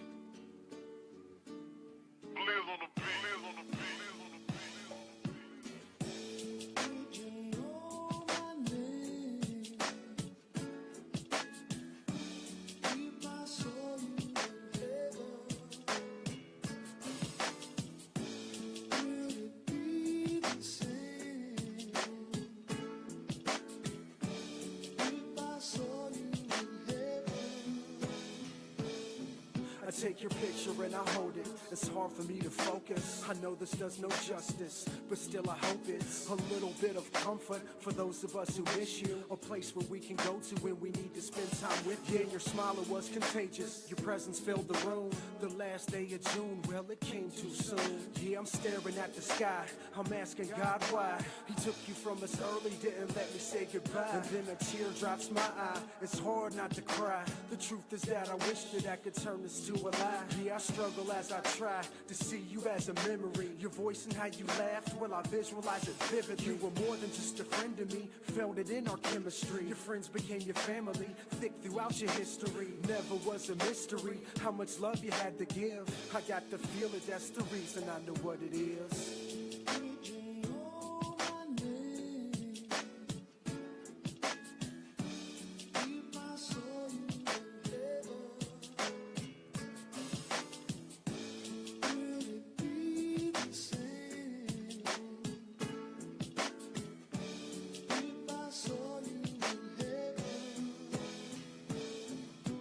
I take your picture and I hold it. It's hard for me to focus. I know this does no justice, but still I hope it's a little bit of comfort for those of us who miss you. A place where we can go to when we need to spend time with you. Your smile was contagious. Your presence filled the room. The last day of June, well, it came too soon. Yeah, I'm staring at the sky. I'm asking God why. He took you from us early, didn't let me say goodbye. And then a tear drops my eye. It's hard not to cry. The truth is that I wish that I could turn this to a lie. Yeah, I struggle as I try to see you as a memory. Your voice and how you laughed, well, I visualize it vividly. You were more than just a friend to me, felt it in our chemistry. Your friends became your family, thick throughout your history. Never was a mystery how much love you had to give. I got to feel it, that's the reason I know what it is.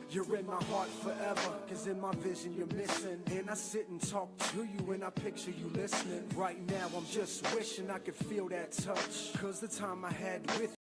You're in my heart forever, cause in my vision you're missing. And I sit and talk to you and I picture you listening. Right now I'm just wishing I could feel that touch, cause the time I had with